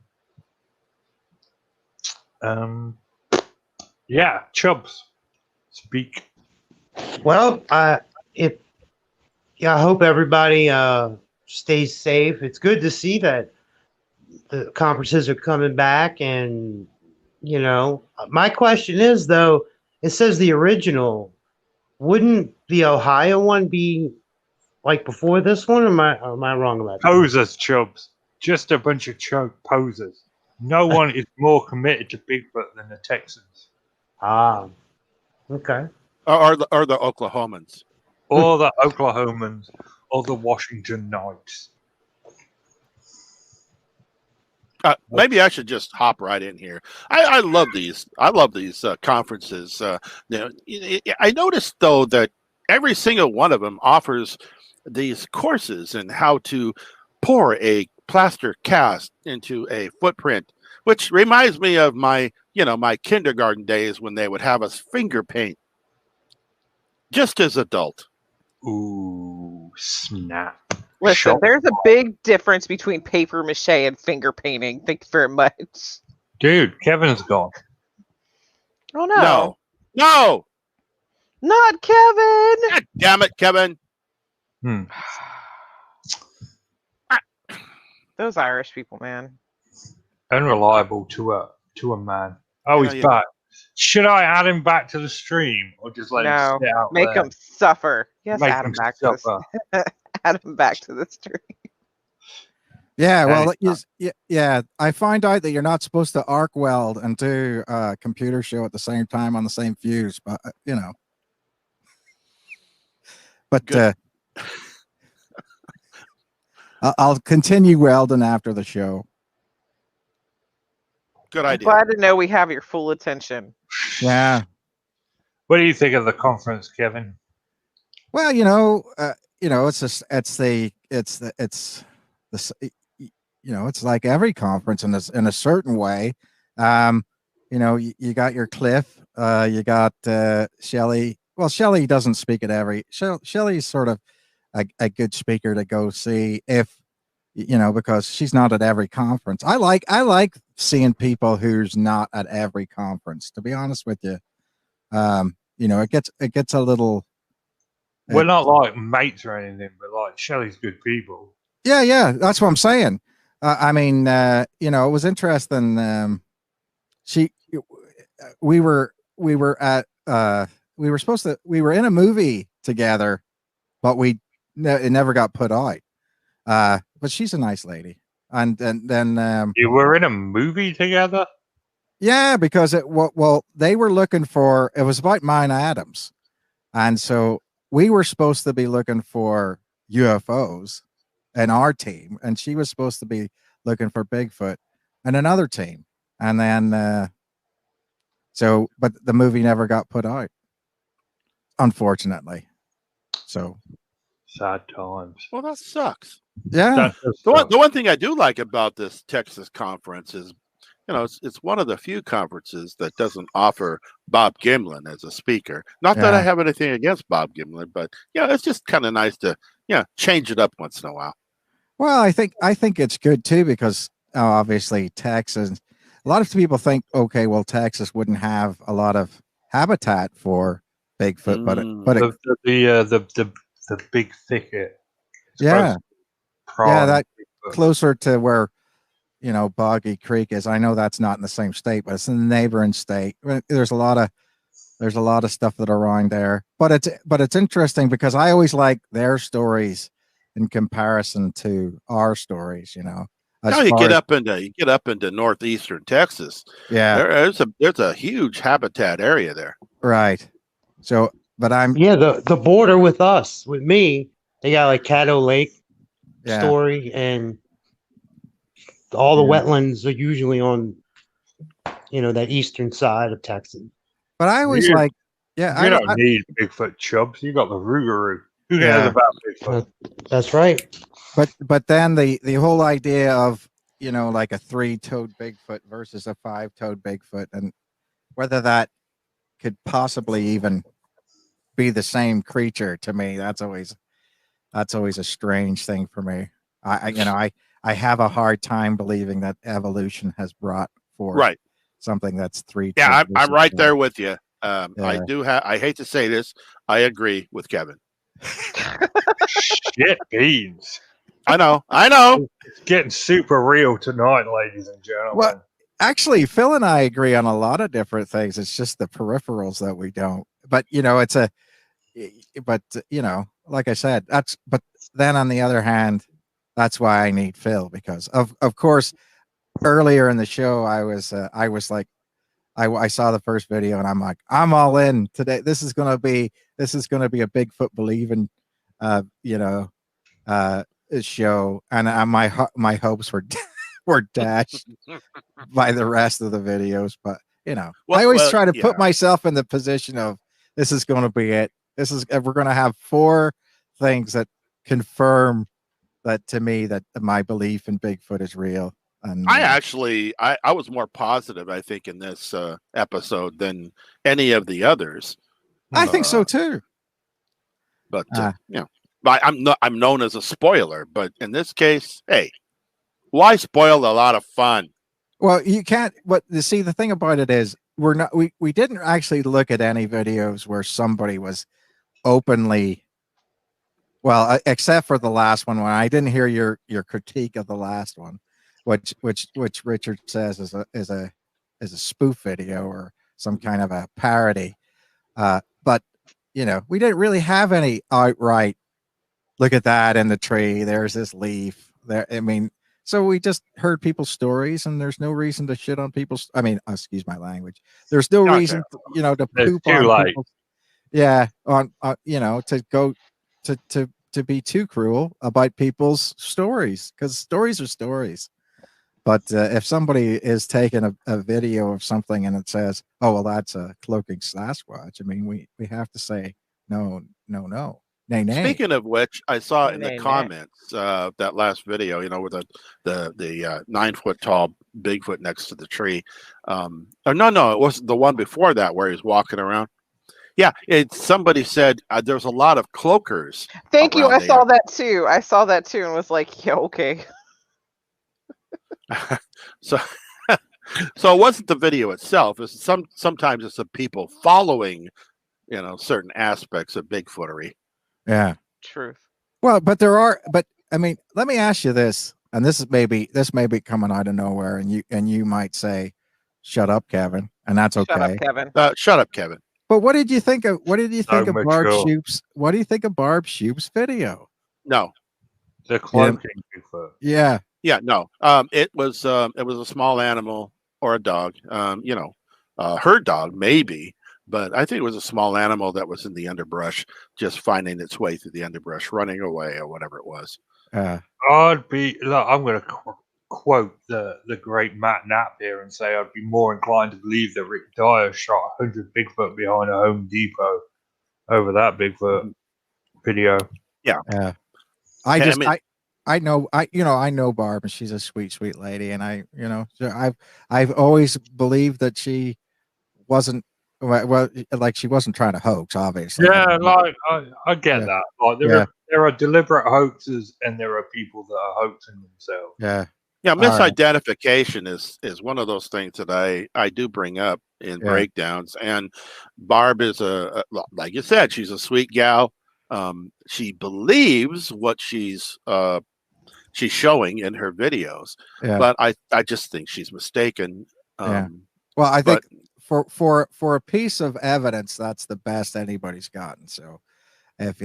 Yeah, Chubbs, speak. Well, I hope everybody stays safe. It's good to see that the conferences are coming back, and my question is, though, it says the original. Wouldn't the Ohio one be like before this one? Or am I wrong about that? Posers, Chubbs, just a bunch of posers. No one is more committed to Bigfoot than the Texans. Ah, okay. Or the Oklahomans. Or the Oklahomans. Or the Washington Knights. Maybe I should just hop right in here. I love these. I love these conferences. I noticed though that every single one of them offers these courses in how to pour a plaster cast into a footprint, which reminds me of my kindergarten days when they would have us finger paint. Just as adult. Ooh, snap. Listen, there's a big difference between paper mache and finger painting. Thank you very much. Dude, Kevin's gone. Oh, no. No! Not Kevin! God damn it, Kevin! Those Irish people, man. Unreliable to a to a man. Oh, Yeah, he's you know. back. Should I add him back to the stream or just let him No, sit out make there? him suffer. Yes, Make add him him back to suffer. this. Add him back to the stream. Yeah, well, Anytime. yeah. I find out that you're not supposed to arc weld and do a computer show at the same time on the same fuse, but you know. But Good. I'll continue welding after the show. Good I'm idea. glad to know we have your full attention. Yeah. What do you think of the conference, Kevin? Well, it's just it's the it's like every conference in a certain way. You got your Cliff, you got Shelley. Well, Shelley doesn't speak at every. Shelley's sort of a good speaker to go see if because she's not at every conference. I like seeing people who's not at every conference. To be honest with you, it gets a little. We're not like mates or anything, but like Shelley's good people. Yeah, that's what I'm saying. It was interesting. We were in a movie together, but it never got put out. But she's a nice lady, and then You were in a movie together. yeah, because they were looking for, it was about Mine Adams, and so we were supposed to be looking for UFOs in our team, and she was supposed to be looking for Bigfoot and another team, and then but the movie never got put out, unfortunately. So sad times. Well, that sucks. Yeah. The one thing I do like about this Texas conference is, it's one of the few conferences that doesn't offer Bob Gimlin as a speaker. Not that I have anything against Bob Gimlin, but it's just kind of nice to change it up once in a while. Well, I think it's good too, because obviously Texas. A lot of people think, okay, well, Texas wouldn't have a lot of habitat for Bigfoot, the big thicket. Yeah, that closer to where Boggy Creek is. I know that's not in the same state, but it's in the neighboring state. There's a lot of stuff that are around there, but it's interesting because I always like their stories in comparison to our stories. Now you get up into northeastern Texas. Yeah, there's a huge habitat area there. Right. So, but the border with me, they got like Caddo Lake story, and all the wetlands are usually on that eastern side of Texas. But I always you don't need Bigfoot chubs. You got the Rougarou. Who cares about Bigfoot? That's right. But then the whole idea of like a 3-toed Bigfoot versus a 5-toed Bigfoot, and whether that could possibly even be the same creature, to me, that's always a strange thing for me. I have a hard time believing that evolution has brought forth something that's 3. Yeah, I'm right there with you. I hate to say this, I agree with Kevin. Shit beans. I know. It's getting super real tonight, ladies and gentlemen. Well, actually, Phil and I agree on a lot of different things. It's just the peripherals that we don't. But like I said, but then on the other hand, that's why I need Phil, because of course, earlier in the show, I was like, I saw the first video and I'm like, I'm all in today. This is gonna be a Bigfoot believing, show, and my hopes were dashed by the rest of the videos. But I always try to put myself in the position of, this is going to be it. We're going to have 4 things that confirm that to me that my belief in Bigfoot is real. And I was more positive, I think, in this episode than any of the others. I think so too. But I'm known as a spoiler, but in this case, hey, why spoil a lot of fun? Well, you can't. But see, the thing about it is, we didn't actually look at any videos where somebody was openly, well, except for the last one. When I didn't hear your critique of the last one, which Richard says is as a spoof video or some kind of a parody. But we didn't really have any outright. Look at that in the tree. There's this leaf there. I mean, so we just heard people's stories, and there's no reason to shit on people's. I mean, excuse my language. There's no reason, to poop on people. Yeah, on to go to be too cruel about people's stories, because stories are stories. But if somebody is taking a video of something and it says, "Oh, well, that's a cloaking Sasquatch," I mean, we have to say no, nay. Speaking of which, I saw in the comments that last video, with the 9-foot tall Bigfoot next to the tree. No, it wasn't the one before that where he's walking around. Yeah, somebody said there's a lot of cloakers. Thank you. I saw that too. And was like, yeah, okay. So it wasn't the video itself. It's sometimes it's the people following, certain aspects of Bigfootery. Yeah. Truth. Well, but I mean, let me ask you this, and this may be coming out of nowhere, and you might say, "Shut up, Kevin," and that's okay. Shut up, Kevin. Shut up, Kevin. But what did you think of Barb Shoop's? What do you think of Barb Shoop's video? No, the cloaking Bigfoot. Yeah. Yeah. No. It was a small animal or a dog. Her dog maybe. But I think it was a small animal that was in the underbrush, just finding its way through the underbrush, running away or whatever it was. I'm going to quote the great Matt Knapp here and say I'd be more inclined to believe that Rick Dyer shot 100 Bigfoot behind a Home Depot over that Bigfoot video. Yeah. I know Barb, and she's a sweet, sweet lady, and I've always believed that she wasn't. Well, like she wasn't trying to hoax, obviously. Yeah, like I get that. Like there are deliberate hoaxes, and there are people that are hoaxing themselves. Yeah, yeah. Misidentification is one of those things that I do bring up in breakdowns. And Barb is like you said, she's a sweet gal. She believes what she's showing in her videos, but I just think she's mistaken. Well, I think. For a piece of evidence, that's the best anybody's gotten. So if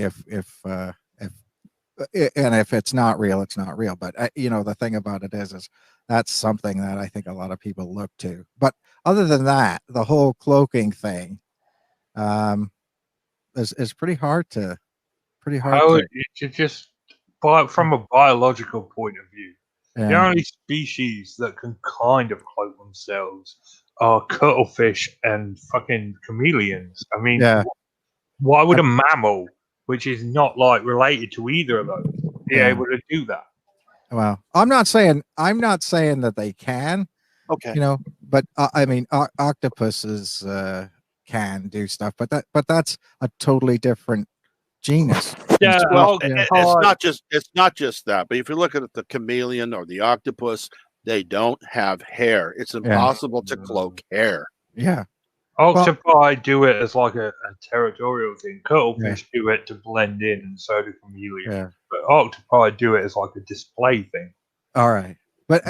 it's not real, it's not real. But the thing about it is that's something that I think a lot of people look to. But other than that, the whole cloaking thing is pretty hard to. Just from a biological point of view, the only species that can kind of cloak themselves are cuttlefish and fucking chameleons. I mean, why would a mammal, which is not like related to either of those, be able to do that? Well, I'm not saying that they can. Okay. But I mean, octopuses can do stuff, but that's a totally different genus. Yeah. Well, it's not just that. But if you look at the chameleon or the octopus, they don't have hair. It's impossible to cloak hair. Yeah. Octopi do it as like a territorial thing. Cuttlefish do it to blend in, and so do chameleons. Yeah. But octopi do it as like a display thing. All right. But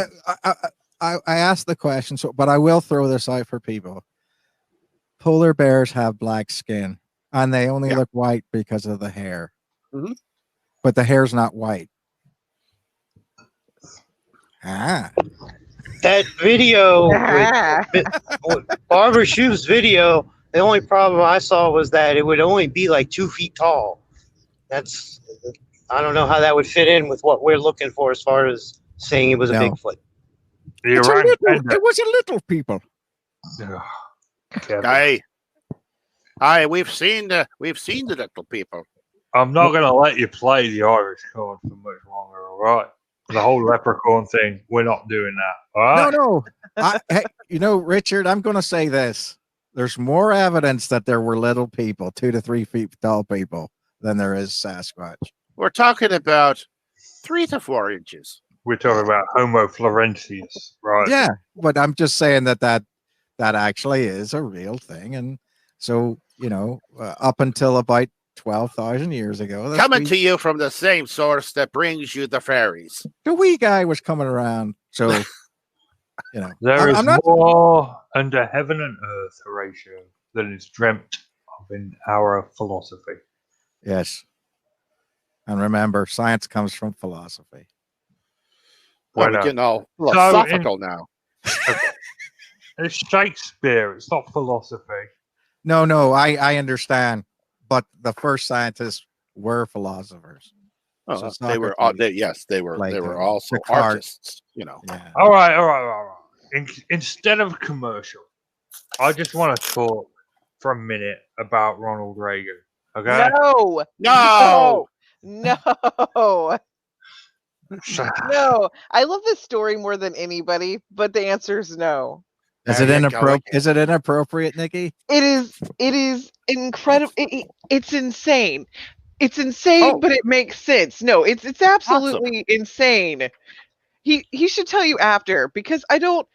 I asked the question, but I will throw this out for people. Polar bears have black skin, and they only look white because of the hair. Mm-hmm. But the hair's not white. That video, Barbara Shoop's video, the only problem I saw was that it would only be like 2 feet tall. I don't know how that would fit in with what we're looking for as far as saying it was a Bigfoot. It was a little people. Aye, we've seen the little people. I'm not going to let you play the Irish card for much longer, all right? The whole leprechaun thing, we're not doing that. All right? No. Hey, Richard, I'm going to say this. There's more evidence that there were little people, 2 to 3 feet tall people, than there is Sasquatch. We're talking about 3 to 4 inches. We're talking about Homo florensis, right? Yeah, but I'm just saying that actually is a real thing. And so, up until about 12,000 years ago. Coming to you from the same source that brings you the fairies. The wee guy was coming around. So You know, There is I'm not. more under heaven and earth, Horatio, than is dreamt of in our philosophy. Yes, and remember, science comes from philosophy. Well, we're Bueno. getting all So philosophical now. It's Shakespeare. It's not philosophy. No, I understand, but the first scientists were philosophers. Oh, So they were. Socrates, They were Plato, also Descartes. artists. You know. Yeah. All right. Instead of commercial, I just want to talk for a minute about Ronald Reagan. Okay? No. No. No. No. I love this story more than anybody, but the answer is no. Is There it you go inappropriate? again. Is it inappropriate, Nikki? It is incredible. It's insane. It's insane, Oh. but it makes sense. No, it's absolutely insane. He should tell you after, because I don't.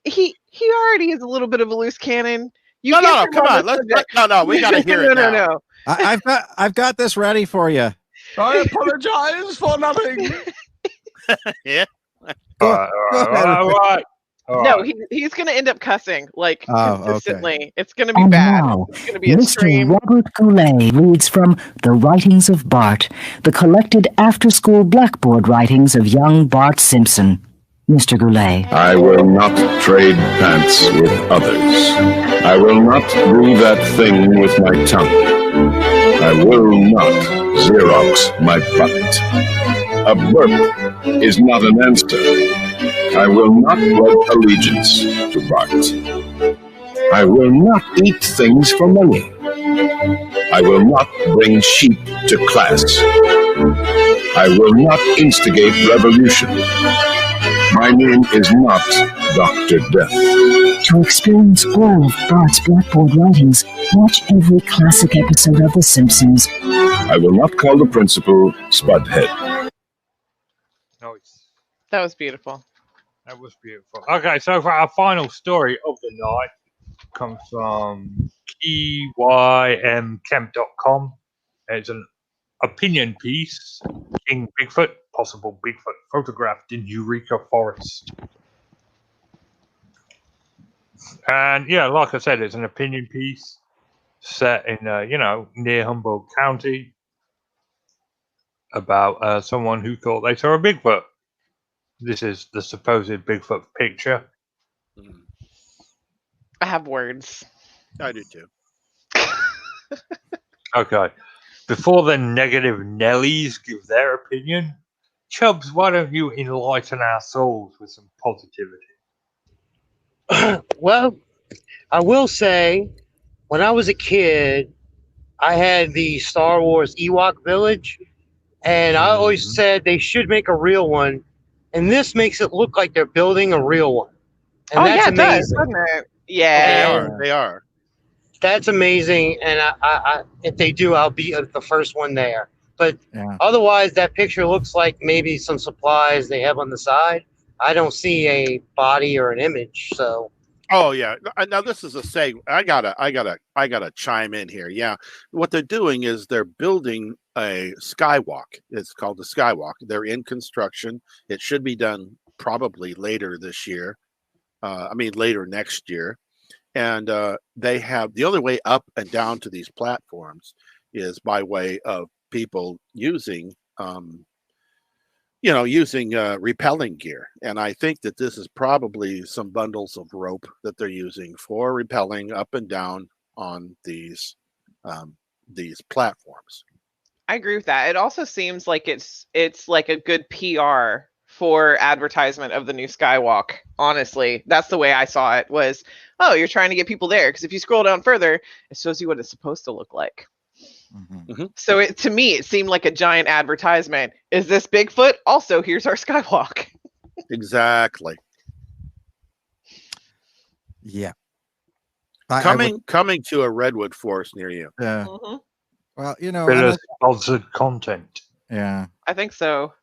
He already is a little bit of a loose cannon. You No, get no, him come on on. the subject. No, we got to hear it now. No. I've got this ready for you. I apologize for nothing. Yeah. Go ahead. All right. No, he's going to end up cussing like Oh, consistently. okay. It's going to be And bad. now, It's going to be Mr. extreme. Robert Goulet reads from The Writings of Bart, the collected after-school blackboard writings of young Bart Simpson. Mr. Goulet. I will not trade pants with others. I will not do that thing with my tongue. I will not Xerox my butt. A burp is not an answer. I will not pledge allegiance to Bart. I will not eat things for money. I will not bring sheep to class. I will not instigate revolution. My name is not Dr. Death. To experience all of Bart's blackboard writings, watch every classic episode of The Simpsons. I will not call the principal Spudhead. Nice. That was beautiful. That was beautiful. Okay, so for our final story of the night comes from keymkemp.com. It's an opinion piece. King Bigfoot, possible Bigfoot photographed in Eureka Forest. And yeah, like I said, it's an opinion piece set in, near Humboldt County about someone who thought they saw a Bigfoot. This is the supposed Bigfoot picture. I have words. I do too. Okay. Before the negative Nellies give their opinion, Chubbs, why don't you enlighten our souls with some positivity? Well, I will say, when I was a kid, I had the Star Wars Ewok Village, and I always said they should make a real one, and this makes it look like they're building a real one. And that's it amazing. does, doesn't it? Yeah. They are. That's amazing, and I if they do, I'll be the first one there. But Yeah. otherwise, that picture looks like maybe some supplies they have on the side. I don't see a body or an image, so. Oh yeah. Now this is a seg. I gotta chime in here. Yeah. What they're doing is they're building a skywalk. It's called the skywalk. They're in construction. It should be done probably later this year. Later next year. And they have the only way up and down to these platforms is by way of people using repelling gear. And I think that this is probably some bundles of rope that they're using for repelling up and down on these platforms. I agree with that. It also seems like it's like a good PR for advertisement of the new Skywalk. Honestly, that's the way I saw it. Was, oh, you're trying to get people there, because if you scroll down further, it shows you what it's supposed to look like. Mm-hmm. So to me, it seemed like a giant advertisement. Is this Bigfoot? Also, here's our Skywalk. Exactly. Yeah. Coming to a redwood forest near you. Yeah. Mm-hmm. Well, you know, Bit of sponsored content. Yeah. I think so.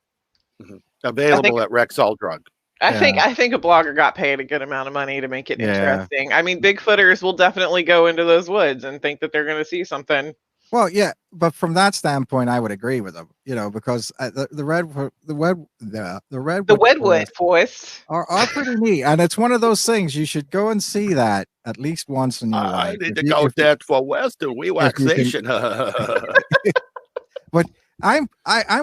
Mm-hmm. Available at Rexall Drug. I think a blogger got paid a good amount of money to make it interesting. I mean, Bigfooters will definitely go into those woods and think that they're going to see something. Well, yeah, but from that standpoint, I would agree with them. Because the redwood Wedwood forests voice. are pretty neat, and it's one of those things you should go and see that at least once in your I life. need to go dead for Western if you can. waxation. But I'm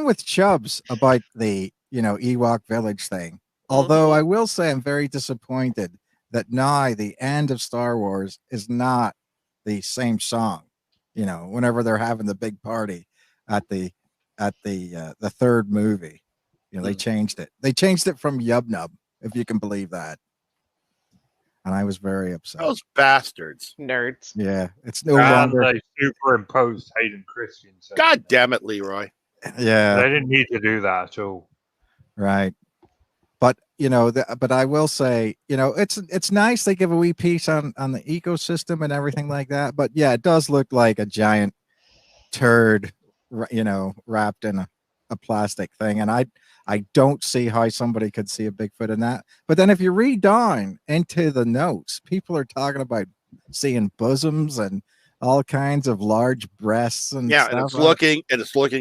with Chubbs about the Ewok Village thing. Although I will say I'm very disappointed that now the end of Star Wars is not the same song. Whenever they're having the big party at the third movie, they changed it. They changed it from Yub Nub, if you can believe that. And I was very upset. Those bastards. Nerds. Yeah, it's no And longer. they superimposed Hayden Christensen. God damn it, Leroy. Yeah, They didn't need to do that at all. right. But but I will say, it's nice they give a wee piece on the ecosystem and everything like that. But yeah, it does look like a giant turd, wrapped in a plastic thing. And I don't see how somebody could see a Bigfoot in that. But then if you read down into the notes, people are talking about seeing bosoms and all kinds of large breasts and Yeah, stuff. and it's looking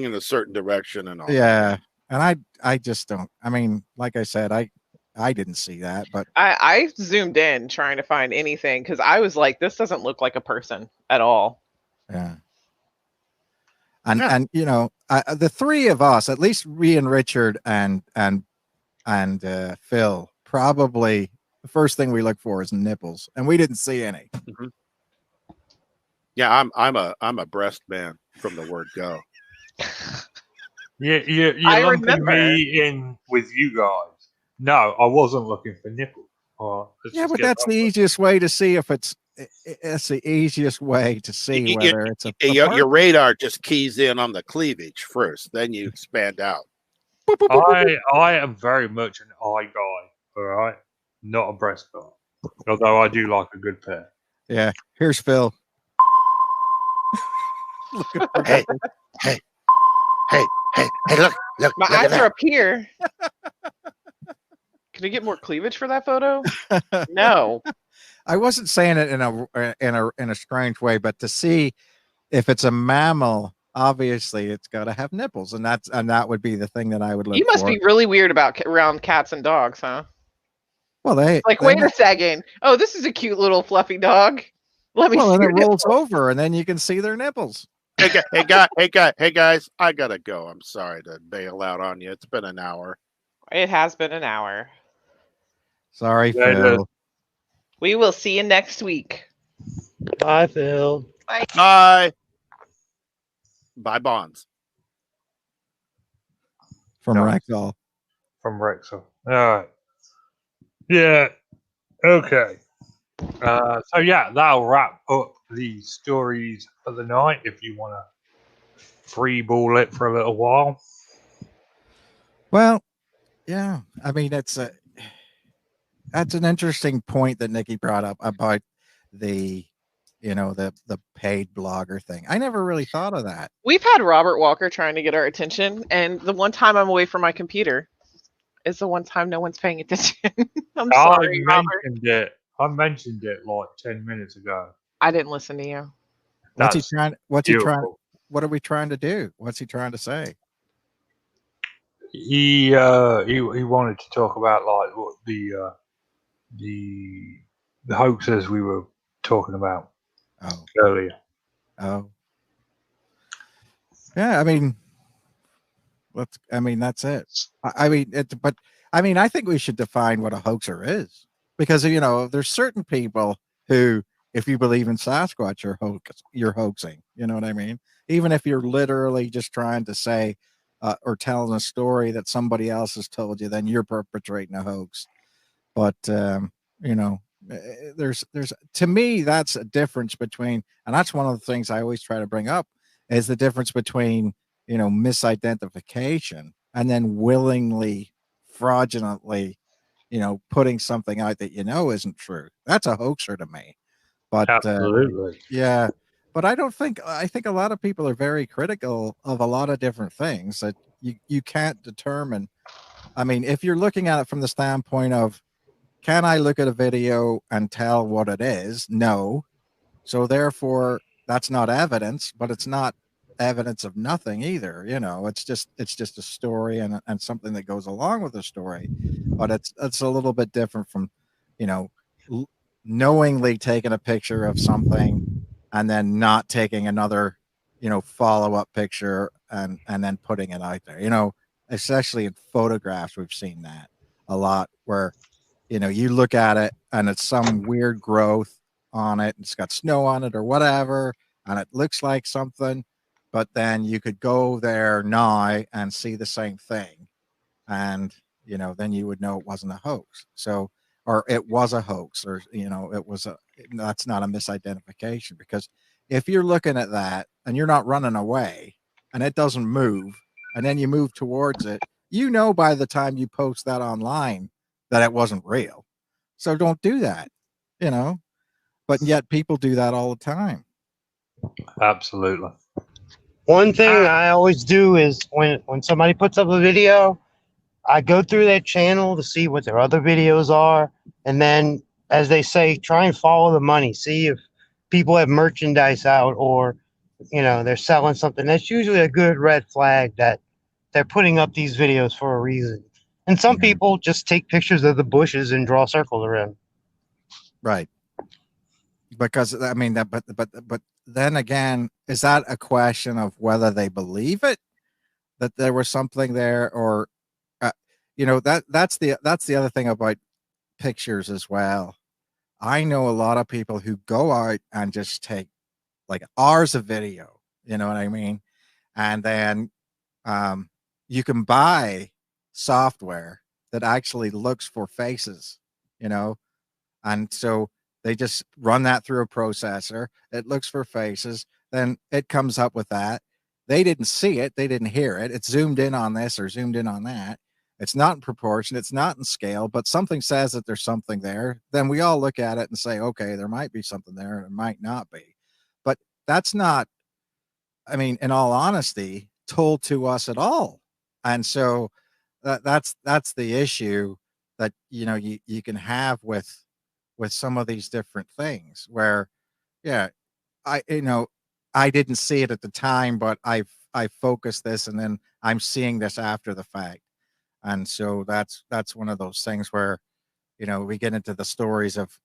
in a certain direction and all. Yeah. And I just don't. I mean, like I said, I didn't see that, but I zoomed in trying to find anything because I was like, this doesn't look like a person at all. yeah. And the three of us, at least me and Richard and Phil, probably the first thing we look for is nipples, and we didn't see any. Mm-hmm. Yeah, I'm a breast man from the word go. You're lumping me in with you guys. No, I wasn't looking for nipples. Yeah, but that's the easiest way to see if it's the easiest way to see whether it's your radar just keys in on the cleavage first, then you expand out. I am very much an eye guy, all right, not a breast guy. Although I do like a good pair. Yeah, here's Phil. Hey, look. My eyes are up here. Can I get more cleavage for that photo? No. I wasn't saying it in a strange way, but to see if it's a mammal, obviously it's got to have nipples, and that would be the thing that I would look for. You must be really weird around cats and dogs, huh? Well, wait a second. Oh, this is a cute little fluffy dog. Let me see. And it rolls over, and then you can see their nipples. Hey guys, I gotta go. I'm sorry to bail out on you. It's been an hour. It has been an hour. Sorry, Phil. We will see you next week. Bye, Phil. Bye. Bye, Bonds. From Rexall. From Rexall. All right. Yeah. Okay. So yeah, that'll wrap up the stories for the night. If you want to free ball it for a little while. Well, yeah. I mean, that's an interesting point that Nikki brought up about the paid blogger thing. I never really thought of that. We've had Robert Walker trying to get our attention, and the one time I'm away from my computer is the one time no one's paying attention. I'm sorry, Robert. I mentioned it like 10 minutes ago. I didn't listen to you. What are we trying to do? What's he trying to say? He wanted to talk about like what the hoaxes we were talking about earlier. Oh. Yeah, I mean that's it. I think we should define what a hoaxer is, because there's certain people who, if you believe in Sasquatch, you're hoaxing. You know what I mean? Even if you're literally just trying to say or telling a story that somebody else has told you, then you're perpetrating a hoax. But there's to me, that's a difference between, and that's one of the things I always try to bring up, is the difference between misidentification and then willingly, fraudulently, putting something out that isn't true. That's a hoaxer to me. But absolutely, yeah. But I think a lot of people are very critical of a lot of different things that you can't determine. I mean, if you're looking at it from the standpoint of, can I look at a video and tell what it is? No. So therefore, that's not evidence, but it's not evidence of nothing either. It's just a story and something that goes along with the story, but it's a little bit different from, you know, knowingly taking a picture of something and then not taking another, follow-up picture and then putting it out there. Especially in photographs, we've seen that a lot where, you look at it and it's some weird growth on it, and it's got snow on it or whatever, and it looks like something, but then you could go there now and see the same thing. And, then you would know it wasn't a hoax. So, or it was a hoax, or, that's not a misidentification, because if you're looking at that and you're not running away and it doesn't move, and then you move towards it, by the time you post that online that it wasn't real. So don't do that, but yet people do that all the time. Absolutely. One thing I always do is when somebody puts up a video, I go through their channel to see what their other videos are, and then, as they say, try and follow the money. See if people have merchandise out, or they're selling something. That's usually a good red flag that they're putting up these videos for a reason. And some people just take pictures of the bushes and draw circles around. Right. Because but then again, is that a question of whether they believe it, that there was something there, or that's the other thing about pictures as well. I know a lot of people who go out and just take like hours of video, you know what I mean? And then you can buy software that actually looks for faces, and so they just run that through a processor. It looks for faces, then it comes up with that. They didn't see it, they didn't hear it. It's zoomed in on this or zoomed in on that. It's not in proportion, it's not in scale, but something says that there's something there. Then we all look at it and say, okay, there might be something there, and it might not be. But that's not, in all honesty, told to us at all. And so that's the issue that you can have with some of these different things where, yeah, I didn't see it at the time, but I focused this, and then I'm seeing this after the fact. And so that's one of those things where, we get into the stories of,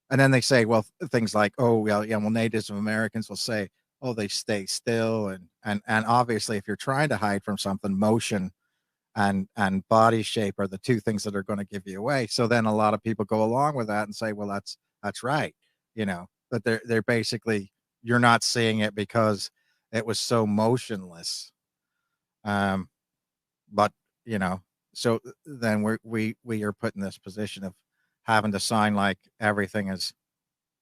and then they say, well, things like, oh, well, yeah, well, Native Americans will say, oh, they stay still. And obviously, if you're trying to hide from something, motion and body shape are the two things that are going to give you away. So then a lot of people go along with that and say, well, that's right. But they're basically, you're not seeing it because it was so motionless. But, so then we are put in this position of having to sign like everything is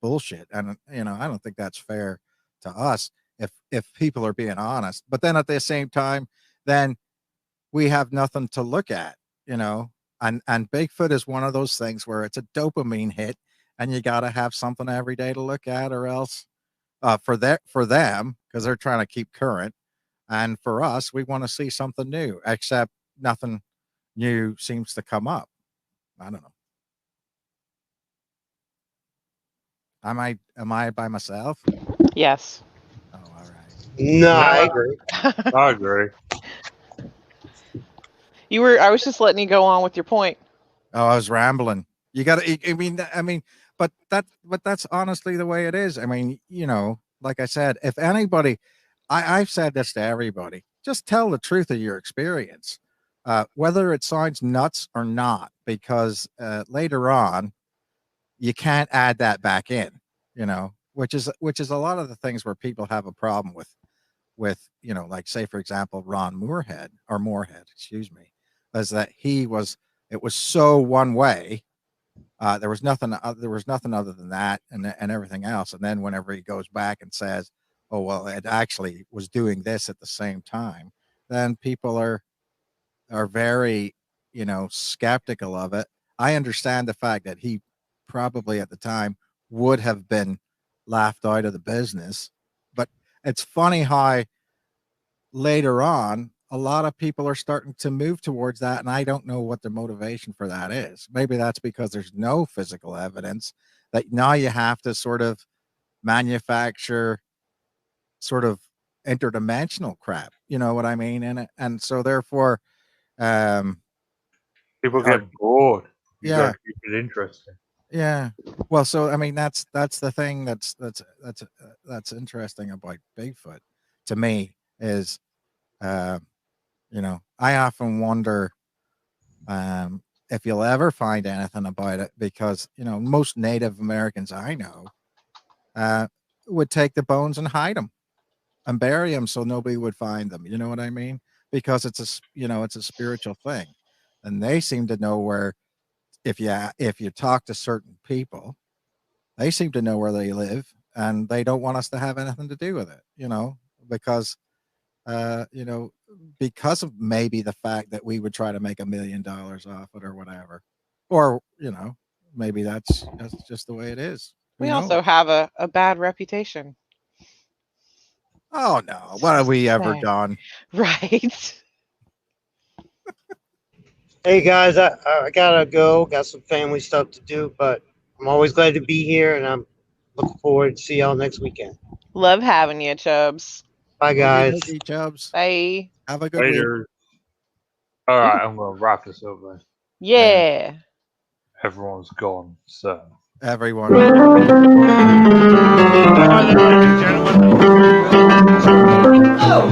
bullshit. And, I don't think that's fair to us if people are being honest. But then at the same time, then we have nothing to look at, and Bigfoot is one of those things where it's a dopamine hit, and you got to have something every day to look at, or else for them, because they're trying to keep current. And for us, we want to see something new, except nothing new seems to come up. I don't know. Am I by myself? Yes. Oh, all right. No, I agree. I agree. I was just letting you go on with your point. Oh, I was rambling. You got to, but that's honestly the way it is. Like I said, if anybody, I've said this to everybody, just tell the truth of your experience, whether it sounds nuts or not, because later on, you can't add that back in, which is a lot of the things where people have a problem with, like, say, for example, Ron Moorhead, excuse me, is that it was so one way. There was nothing other than that, and everything else. And then whenever he goes back and says, oh, well, it actually was doing this at the same time, then people are very, skeptical of it. I understand the fact that he probably at the time would have been laughed out of the business, but it's funny how later on a lot of people are starting to move towards that, and I don't know what the motivation for that is. Maybe that's because there's no physical evidence, that now you have to sort of manufacture sort of interdimensional crap. You know what I mean? And so therefore, people get bored. You Yeah. gotta keep it interesting. Yeah. Well, so I mean, that's the thing that's interesting about Bigfoot to me is, you know, I often wonder if you'll ever find anything about it, because you know most Native Americans I know would take the bones and hide them and bury them so nobody would find them. You know what I mean? Because it's it's a spiritual thing, and they seem to know where. If you talk to certain people, they seem to know where they live, and they don't want us to have anything to do with it. You know, because because of maybe the fact that we would try to make $1 million off it or whatever, or maybe that's just the way it is. Who We knows? also have a bad reputation. Oh no, what have we ever Sad. done? Right. Hey guys, I gotta go. Got some family stuff to do, but I'm always glad to be here, and I'm looking forward to see y'all next weekend. Love having you, Chubbs. Bye, guys. Hey, Chubbs. Bye. Have a good week. Later. All right, I'm gonna wrap this up then. Yeah. Everyone's gone, so. Everyone. Oh.